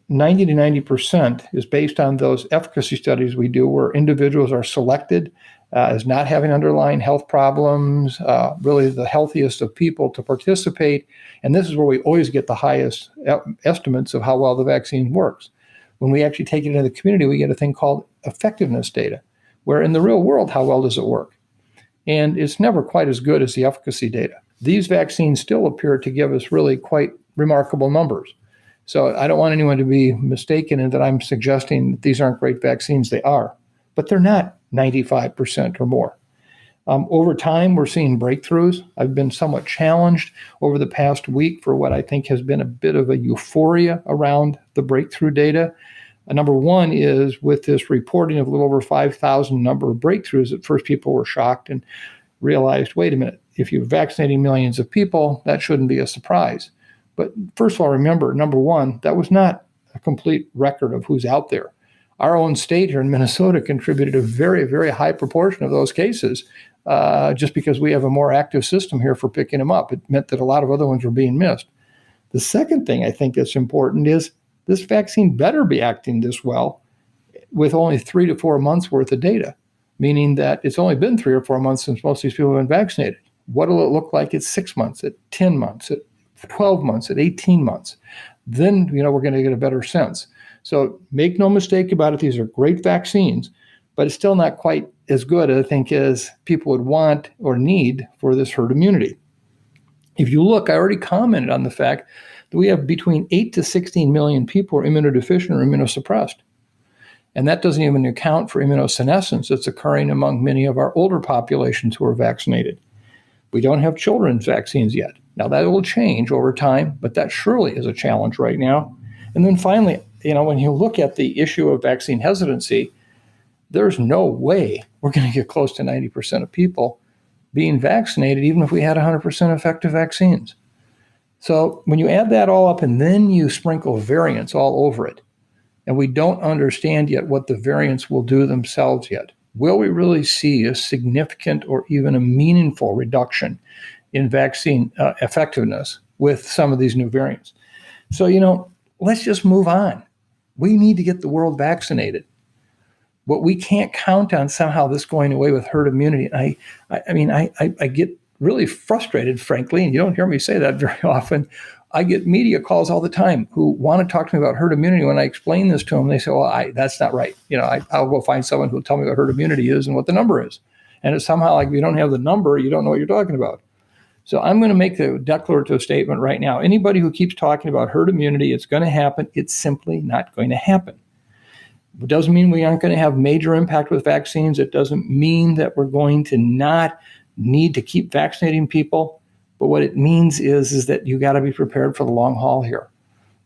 90 to 90% is based on those efficacy studies we do where individuals are selected as not having underlying health problems, really the healthiest of people to participate. And this is where we always get the highest estimates of how well the vaccine works. When we actually take it into the community, we get a thing called effectiveness data, where in the real world, how well does it work? And it's never quite as good as the efficacy data. These vaccines still appear to give us really quite remarkable numbers. So I don't want anyone to be mistaken in that I'm suggesting that these aren't great vaccines. They are, but they're not 95% or more. Over time, we're seeing breakthroughs. I've been somewhat challenged over the past week for what I think has been a bit of a euphoria around the breakthrough data. Number one is with this reporting of a little over 5,000 number of breakthroughs, at first people were shocked and realized, wait a minute, if you're vaccinating millions of people, that shouldn't be a surprise. But first of all, remember, number one, that was not a complete record of who's out there. Our own state here in Minnesota contributed a very, very high proportion of those cases just because we have a more active system here for picking them up. It meant that a lot of other ones were being missed. The second thing I think that's important is this vaccine better be acting this well with only 3 to 4 months worth of data, meaning that it's only been 3 or 4 months since most of these people have been vaccinated. What will it look like at 6 months, at 10 months, at 12 months, at 18 months? Then, we're going to get a better sense. So make no mistake about it. These are great vaccines, but it's still not quite as good, I think, as people would want or need for this herd immunity. If you look, I already commented on the fact that we have between 8 to 16 million people who are immunodeficient or immunosuppressed. And that doesn't even account for immunosenescence that's occurring among many of our older populations who are vaccinated. We don't have children's vaccines yet. Now, that will change over time, but that surely is a challenge right now. And then finally, when you look at the issue of vaccine hesitancy, there's no way we're going to get close to 90% of people being vaccinated, even if we had 100% effective vaccines. So when you add that all up and then you sprinkle variants all over it, and we don't understand yet what the variants will do themselves yet, will we really see a significant or even a meaningful reduction in vaccine effectiveness with some of these new variants. So, let's just move on. We need to get the world vaccinated. But we can't count on somehow this going away with herd immunity. I get really frustrated, frankly, and you don't hear me say that very often. I get media calls all the time who want to talk to me about herd immunity. When I explain this to them, they say, well, that's not right. I'll go find someone who'll tell me what herd immunity is and what the number is. And it's somehow like, if you don't have the number, you don't know what you're talking about. So I'm going to make the declarative statement right now. Anybody who keeps talking about herd immunity, it's going to happen. It's simply not going to happen. It doesn't mean we aren't going to have major impact with vaccines. It doesn't mean that we're going to not need to keep vaccinating people. But what it means is that you got to be prepared for the long haul here.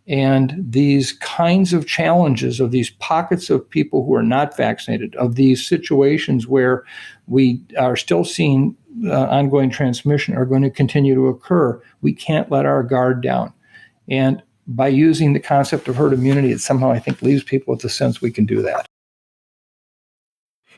And these kinds of challenges of these pockets of people who are not vaccinated, of these situations where we are still seeing ongoing transmission are going to continue to occur. We can't let our guard down. And by using the concept of herd immunity, it somehow, I think, leaves people with the sense we can do that.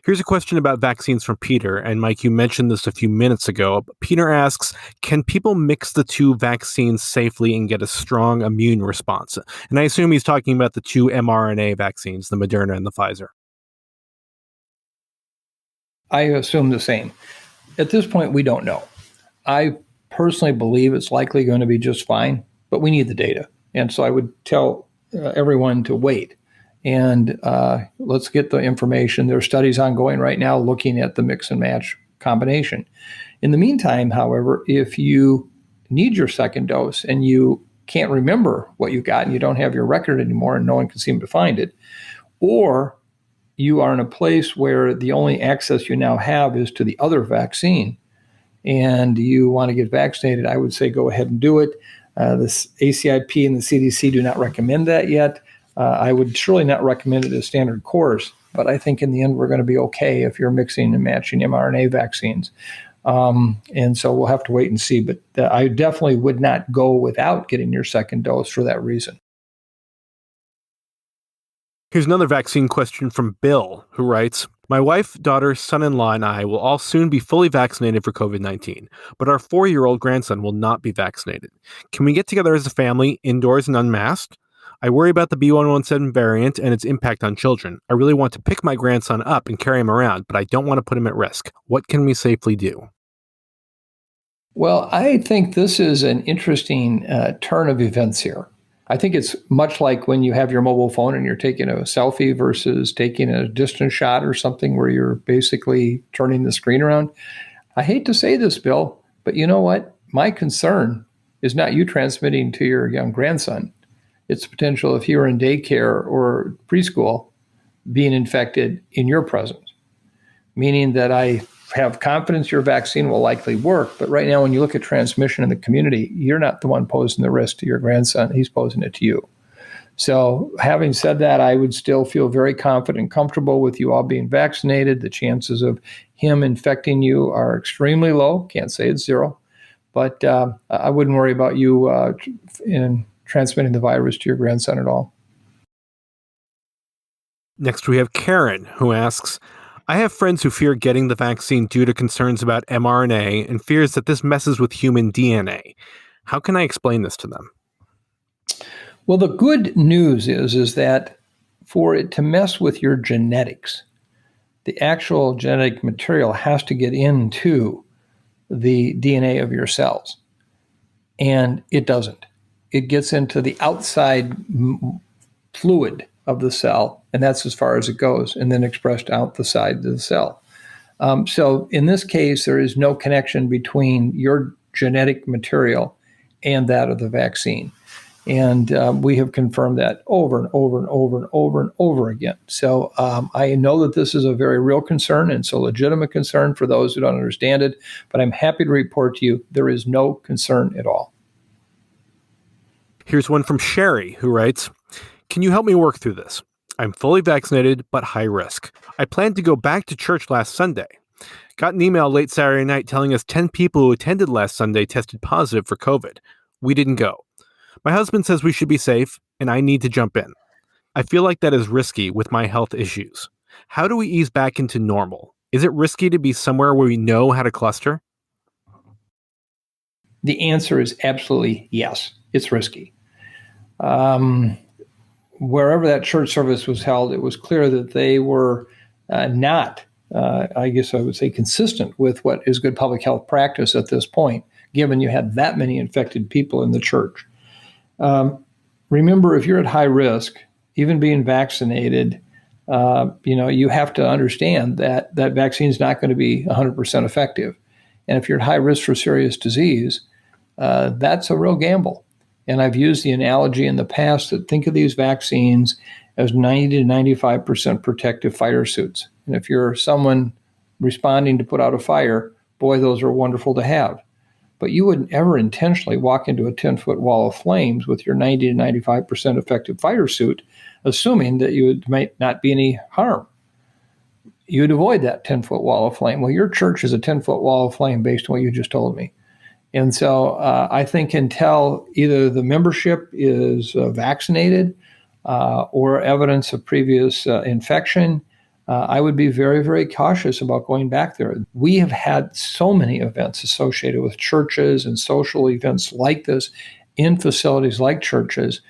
Here's a question about vaccines from Peter. And Mike, you mentioned this a few minutes ago. Peter asks, can people mix the two vaccines safely and get a strong immune response? And I assume he's talking about the two mRNA vaccines, the Moderna and the Pfizer. I assume the same. At this point, we don't know. I personally believe it's likely going to be just fine, but we need the data. And so I would tell everyone to wait. And let's get the information. There are studies ongoing right now looking at the mix and match combination. In the meantime, however, if you need your second dose and you can't remember what you got and you don't have your record anymore and no one can seem to find it, or you are in a place where the only access you now have is to the other vaccine and you want to get vaccinated, I would say go ahead and do it. The ACIP and the CDC do not recommend that yet. I would surely not recommend it as standard course, but I think in the end we're going to be okay if you're mixing and matching mRNA vaccines. And so we'll have to wait and see. But I definitely would not go without getting your second dose for that reason. Here's another vaccine question from Bill, who writes, my wife, daughter, son-in-law, and I will all soon be fully vaccinated for COVID-19, but our 4-year-old grandson will not be vaccinated. Can we get together as a family, indoors and unmasked? I worry about the B.1.1.7 variant and its impact on children. I really want to pick my grandson up and carry him around, but I don't want to put him at risk. What can we safely do? Well, I think this is an interesting turn of events here. I think it's much like when you have your mobile phone and you're taking a selfie versus taking a distance shot or something where you're basically turning the screen around. I hate to say this, Bill, but you know what? My concern is not you transmitting to your young grandson. It's potential if you were in daycare or preschool being infected in your presence, meaning that I have confidence your vaccine will likely work. But right now, when you look at transmission in the community, you're not the one posing the risk to your grandson. He's posing it to you. So having said that, I would still feel very confident and comfortable with you all being vaccinated. The chances of him infecting you are extremely low. Can't say it's zero. But I wouldn't worry about you in transmitting the virus to your grandson at all. Next, we have Karen, who asks, I have friends who fear getting the vaccine due to concerns about mRNA and fears that this messes with human DNA. How can I explain this to them? Well, the good news is that for it to mess with your genetics, the actual genetic material has to get into the DNA of your cells. And it doesn't. It gets into the outside fluid of the cell, and that's as far as it goes, and then expressed out the side of the cell. So in this case, there is no connection between your genetic material and that of the vaccine. And we have confirmed that over and over and over and over and over again. So I know that this is a very real concern, and it's a legitimate concern for those who don't understand it, but I'm happy to report to you there is no concern at all. Here's one from Sherry, who writes, can you help me work through this? I'm fully vaccinated, but high risk. I planned to go back to church last Sunday. Got an email late Saturday night telling us 10 people who attended last Sunday tested positive for COVID. We didn't go. My husband says we should be safe, and I need to jump in. I feel like that is risky with my health issues. How do we ease back into normal? Is it risky to be somewhere where we know how to cluster? The answer is absolutely yes. It's risky. Wherever that church service was held, it was clear that they were not, I guess I would say, consistent with what is good public health practice at this point, given you had that many infected people in the church. Remember, if you're at high risk, even being vaccinated, you have to understand that vaccine is not going to be 100% effective. And if you're at high risk for serious disease, that's a real gamble. And I've used the analogy in the past that think of these vaccines as 90 to 95% protective fire suits. And if you're someone responding to put out a fire, boy, those are wonderful to have. But you wouldn't ever intentionally walk into a 10-foot wall of flames with your 90 to 95% effective fire suit, assuming that might not be any harm. You'd avoid that 10-foot wall of flame. Well, your church is a 10-foot wall of flame based on what you just told me. And so I think until either the membership is vaccinated or evidence of previous infection, I would be very, very cautious about going back there. We have had so many events associated with churches and social events like this in facilities like churches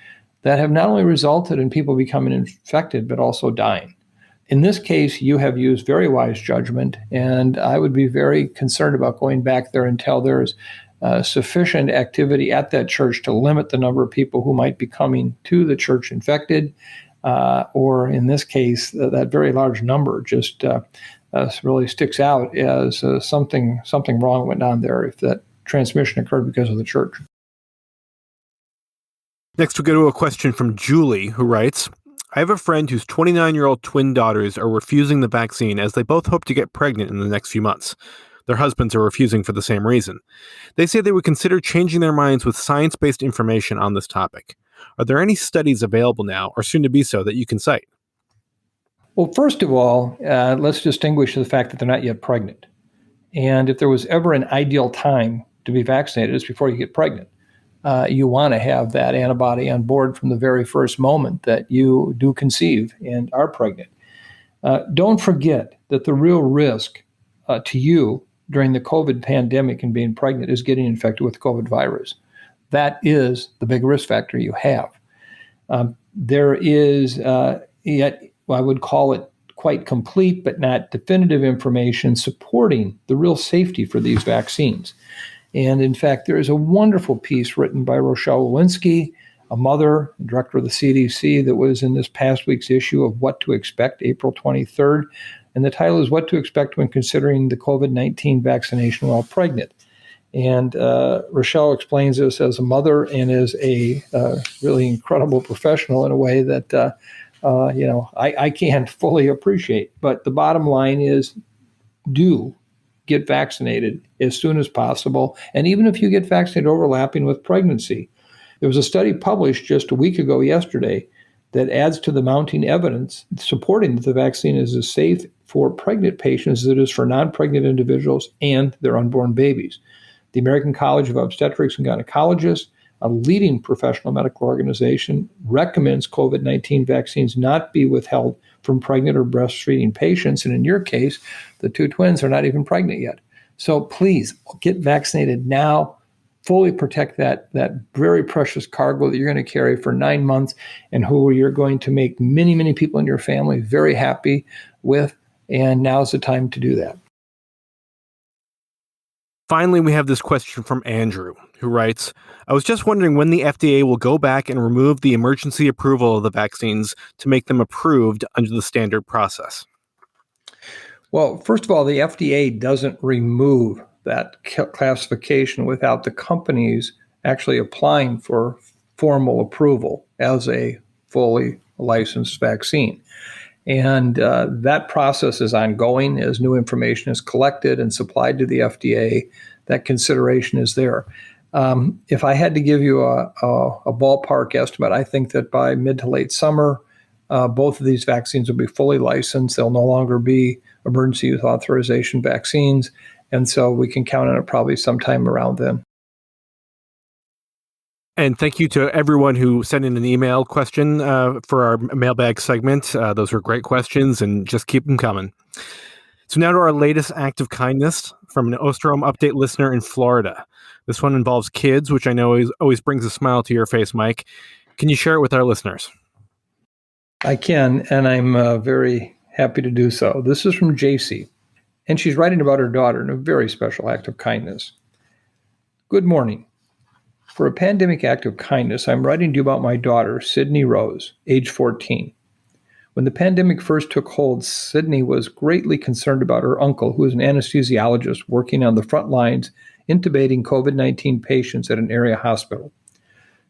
that have not only resulted in people becoming infected, but also dying. In this case, you have used very wise judgment, and I would be very concerned about going back there until there's sufficient activity at that church to limit the number of people who might be coming to the church infected, or in this case, that very large number just really sticks out as something wrong went on there if that transmission occurred because of the church. Next, we'll go to a question from Julie, who writes, I have a friend whose 29-year-old twin daughters are refusing the vaccine as they both hope to get pregnant in the next few months. Their husbands are refusing for the same reason. They say they would consider changing their minds with science-based information on this topic. Are there any studies available now, or soon to be so, that you can cite? Well, first of all, let's distinguish the fact that they're not yet pregnant. And if there was ever an ideal time to be vaccinated, it's before you get pregnant. You want to have that antibody on board from the very first moment that you do conceive and are pregnant. Don't forget that the real risk to you during the COVID pandemic and being pregnant is getting infected with the COVID virus. That is the big risk factor you have. There is yet, I would call it quite complete but not definitive information supporting the real safety for these vaccines. And in fact, there is a wonderful piece written by Rochelle Walensky, a mother, director of the CDC, that was in this past week's issue of What to Expect, April 23rd. And the title is What to Expect When Considering the COVID-19 Vaccination While Pregnant. And Rochelle explains this as a mother and as a really incredible professional in a way that, I can't fully appreciate. But the bottom line is do get vaccinated as soon as possible. And even if you get vaccinated overlapping with pregnancy, there was a study published just a week ago yesterday that adds to the mounting evidence supporting that the vaccine is as safe for pregnant patients as it is for non-pregnant individuals and their unborn babies. The American College of Obstetrics and Gynecologists, a leading professional medical organization, recommends COVID-19 vaccines not be withheld from pregnant or breastfeeding patients. And in your case, the two twins are not even pregnant yet. So please get vaccinated now. Fully protect that very precious cargo that you're going to carry for 9 months and who you're going to make many, many people in your family very happy with. And now's the time to do that. Finally, we have this question from Andrew, who writes, I was just wondering when the FDA will go back and remove the emergency approval of the vaccines to make them approved under the standard process. Well, first of all, the FDA doesn't remove that classification without the companies actually applying for formal approval as a fully licensed vaccine. And that process is ongoing as new information is collected and supplied to the FDA. That consideration is there. If I had to give you a ballpark estimate, I think that by mid to late summer, both of these vaccines will be fully licensed. They'll no longer be emergency use authorization vaccines. And so we can count on it probably sometime around then. And thank you to everyone who sent in an email question for our mailbag segment. Those were great questions, and just keep them coming. So now to our latest act of kindness from an Osterholm Update listener in Florida. This one involves kids, which I know always brings a smile to your face, Mike. Can you share it with our listeners? I can, and I'm very happy to do so. This is from JC, and she's writing about her daughter in a very special act of kindness. Good morning. For a pandemic act of kindness, I'm writing to you about my daughter, Sydney Rose, age 14. When the pandemic first took hold, Sydney was greatly concerned about her uncle, who is an anesthesiologist working on the front lines intubating COVID-19 patients at an area hospital.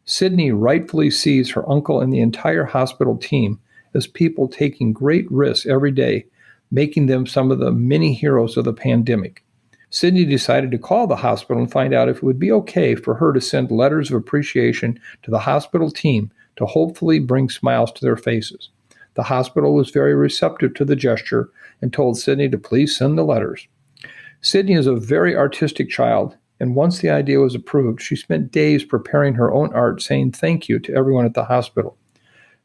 Sydney rightfully sees her uncle and the entire hospital team as people taking great risks every day, making them some of the many heroes of the pandemic. Sydney decided to call the hospital and find out if it would be okay for her to send letters of appreciation to the hospital team to hopefully bring smiles to their faces. The hospital was very receptive to the gesture and told Sydney to please send the letters. Sydney is a very artistic child, and once the idea was approved, she spent days preparing her own art, saying thank you to everyone at the hospital.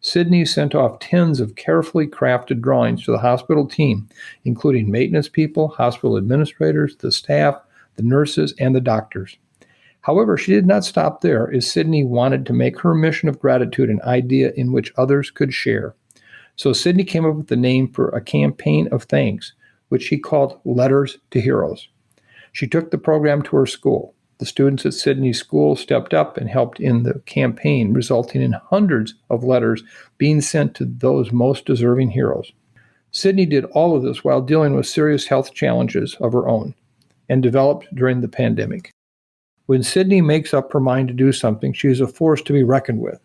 Sydney sent off tens of carefully crafted drawings to the hospital team, including maintenance people, hospital administrators, the staff, the nurses, and the doctors. However, she did not stop there, as Sydney wanted to make her mission of gratitude an idea in which others could share. So Sydney came up with the name for a campaign of thanks, which she called Letters to Heroes. She took the program to her school. The students at Sydney's school stepped up and helped in the campaign, resulting in hundreds of letters being sent to those most deserving heroes. Sydney did all of this while dealing with serious health challenges of her own and developed during the pandemic. When Sydney makes up her mind to do something, she is a force to be reckoned with.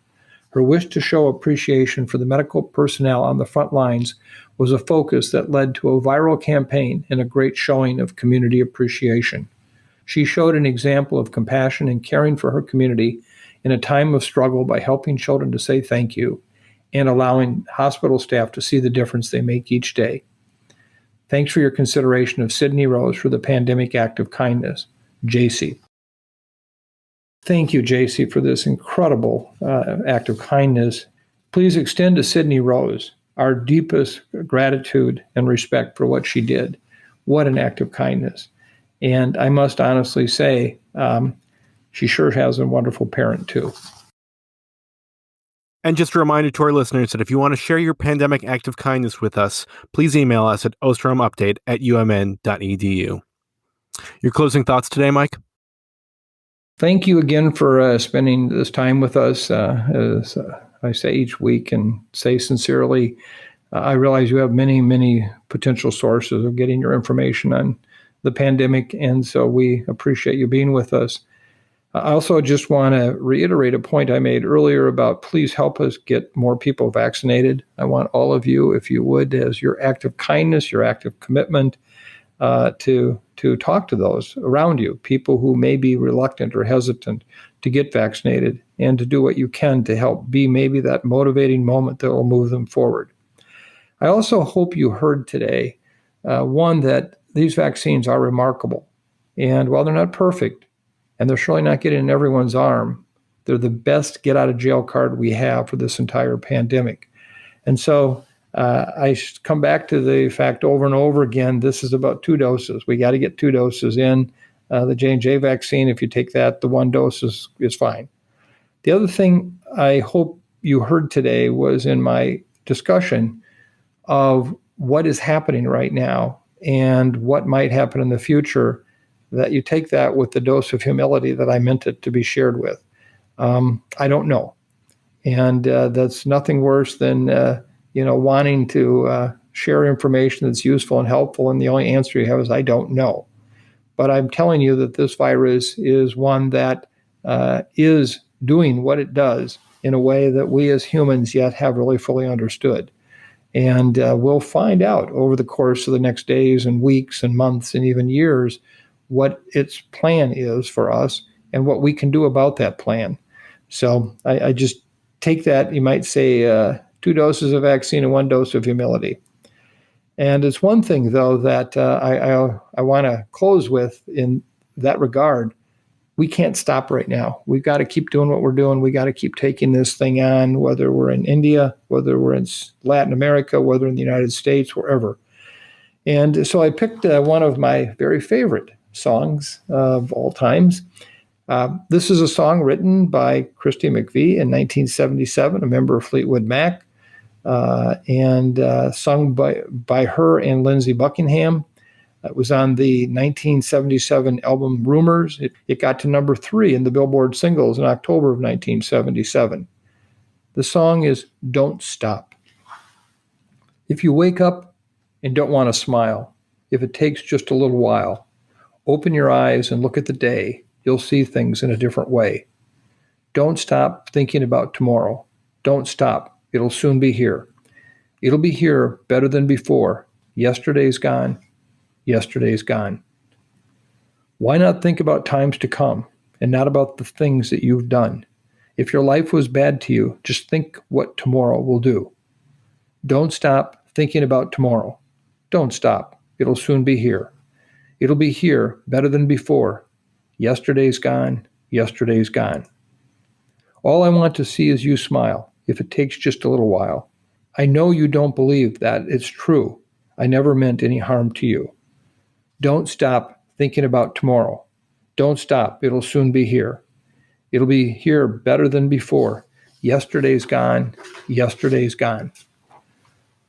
Her wish to show appreciation for the medical personnel on the front lines was a focus that led to a viral campaign and a great showing of community appreciation. She showed an example of compassion and caring for her community in a time of struggle by helping children to say thank you and allowing hospital staff to see the difference they make each day. Thanks for your consideration of Sydney Rose for the pandemic act of kindness. JC. Thank you, JC, for this incredible act of kindness. Please extend to Sydney Rose our deepest gratitude and respect for what she did. What an act of kindness. And I must honestly say, she sure has a wonderful parent, too. And just a reminder to our listeners that if you want to share your pandemic act of kindness with us, please email us at osterholmupdate@umn.edu. Your closing thoughts today, Mike? Thank you again for spending this time with us. As I say each week and say sincerely, I realize you have many, many potential sources of getting your information on the pandemic, and so we appreciate you being with us. I also just want to reiterate a point I made earlier about please help us get more people vaccinated. I want all of you, if you would, as your act of kindness, your act of commitment, to talk to those around you, people who may be reluctant or hesitant to get vaccinated, and to do what you can to help be maybe that motivating moment that will move them forward. I also hope you heard today, one, that these vaccines are remarkable. And while they're not perfect, and they're surely not getting in everyone's arm, they're the best get-out-of-jail card we have for this entire pandemic. And so I come back to the fact over and over again, this is about 2 doses. We got to get 2 doses in. The J&J vaccine, if you take that, the 1 dose is fine. The other thing I hope you heard today was in my discussion of what is happening right now and what might happen in the future, that you take that with the dose of humility that I meant it to be shared with. I don't know. And that's nothing worse than wanting to share information that's useful and helpful, and the only answer you have is, I don't know. But I'm telling you that this virus is one that is doing what it does in a way that we as humans yet have really fully understood. And we'll find out over the course of the next days and weeks and months and even years what its plan is for us and what we can do about that plan. So I just take that, you might say, 2 doses of vaccine and 1 dose of humility. And it's one thing, though, that I want to close with in that regard. We can't stop right now. We've got to keep doing what we're doing. We got to keep taking this thing on, whether we're in India, whether we're in Latin America, whether in the United States, wherever. And so I picked one of my very favorite songs of all times. This is a song written by Christy McVie in 1977, a member of Fleetwood Mac, and sung by her and Lindsey Buckingham. It was on the 1977 album Rumors. It got to number 3 in the Billboard singles in October of 1977. The song is Don't Stop. If you wake up and don't want to smile, if it takes just a little while, open your eyes and look at the day. You'll see things in a different way. Don't stop thinking about tomorrow. Don't stop. It'll soon be here. It'll be here better than before. Yesterday's gone. Yesterday's gone. Why not think about times to come and not about the things that you've done? If your life was bad to you, just think what tomorrow will do. Don't stop thinking about tomorrow. Don't stop. It'll soon be here. It'll be here better than before. Yesterday's gone. Yesterday's gone. All I want to see is you smile, if it takes just a little while. I know you don't believe that it's true. I never meant any harm to you. Don't stop thinking about tomorrow. Don't stop. It'll soon be here. It'll be here better than before. Yesterday's gone. Yesterday's gone.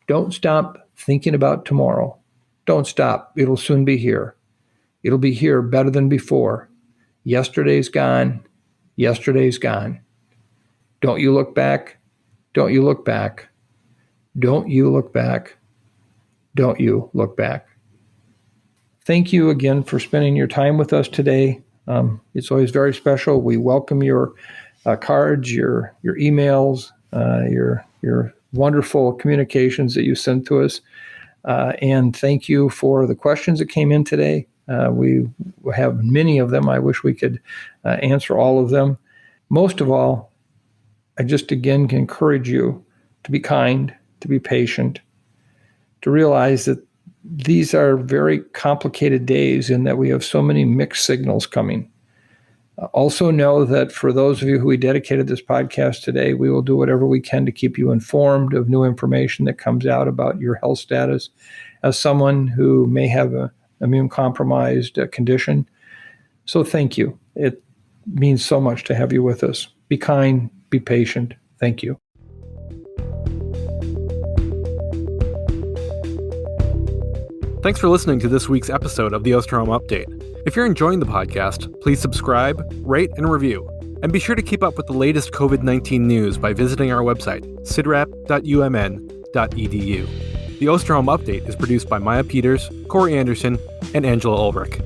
Don't stop thinking about tomorrow. Don't stop. It'll soon be here. It'll be here better than before. Yesterday's gone. Yesterday's gone. Don't you look back. Don't you look back. Don't you look back. Don't you look back. Thank you again for spending your time with us today. It's always very special. We welcome your cards, your emails, your wonderful communications that you send to us. And thank you for the questions that came in today. We have many of them. I wish we could answer all of them. Most of all, I just again can encourage you to be kind, to be patient, to realize that these are very complicated days in that we have so many mixed signals coming. Also know that for those of you who we dedicated this podcast today, we will do whatever we can to keep you informed of new information that comes out about your health status as someone who may have an immune-compromised condition. So thank you. It means so much to have you with us. Be kind, be patient. Thank you. Thanks for listening to this week's episode of the Osterholm Update. If you're enjoying the podcast, please subscribe, rate, and review. And be sure to keep up with the latest COVID-19 news by visiting our website, cidrap.umn.edu. The Osterholm Update is produced by Maya Peters, Corey Anderson, and Angela Ulrich.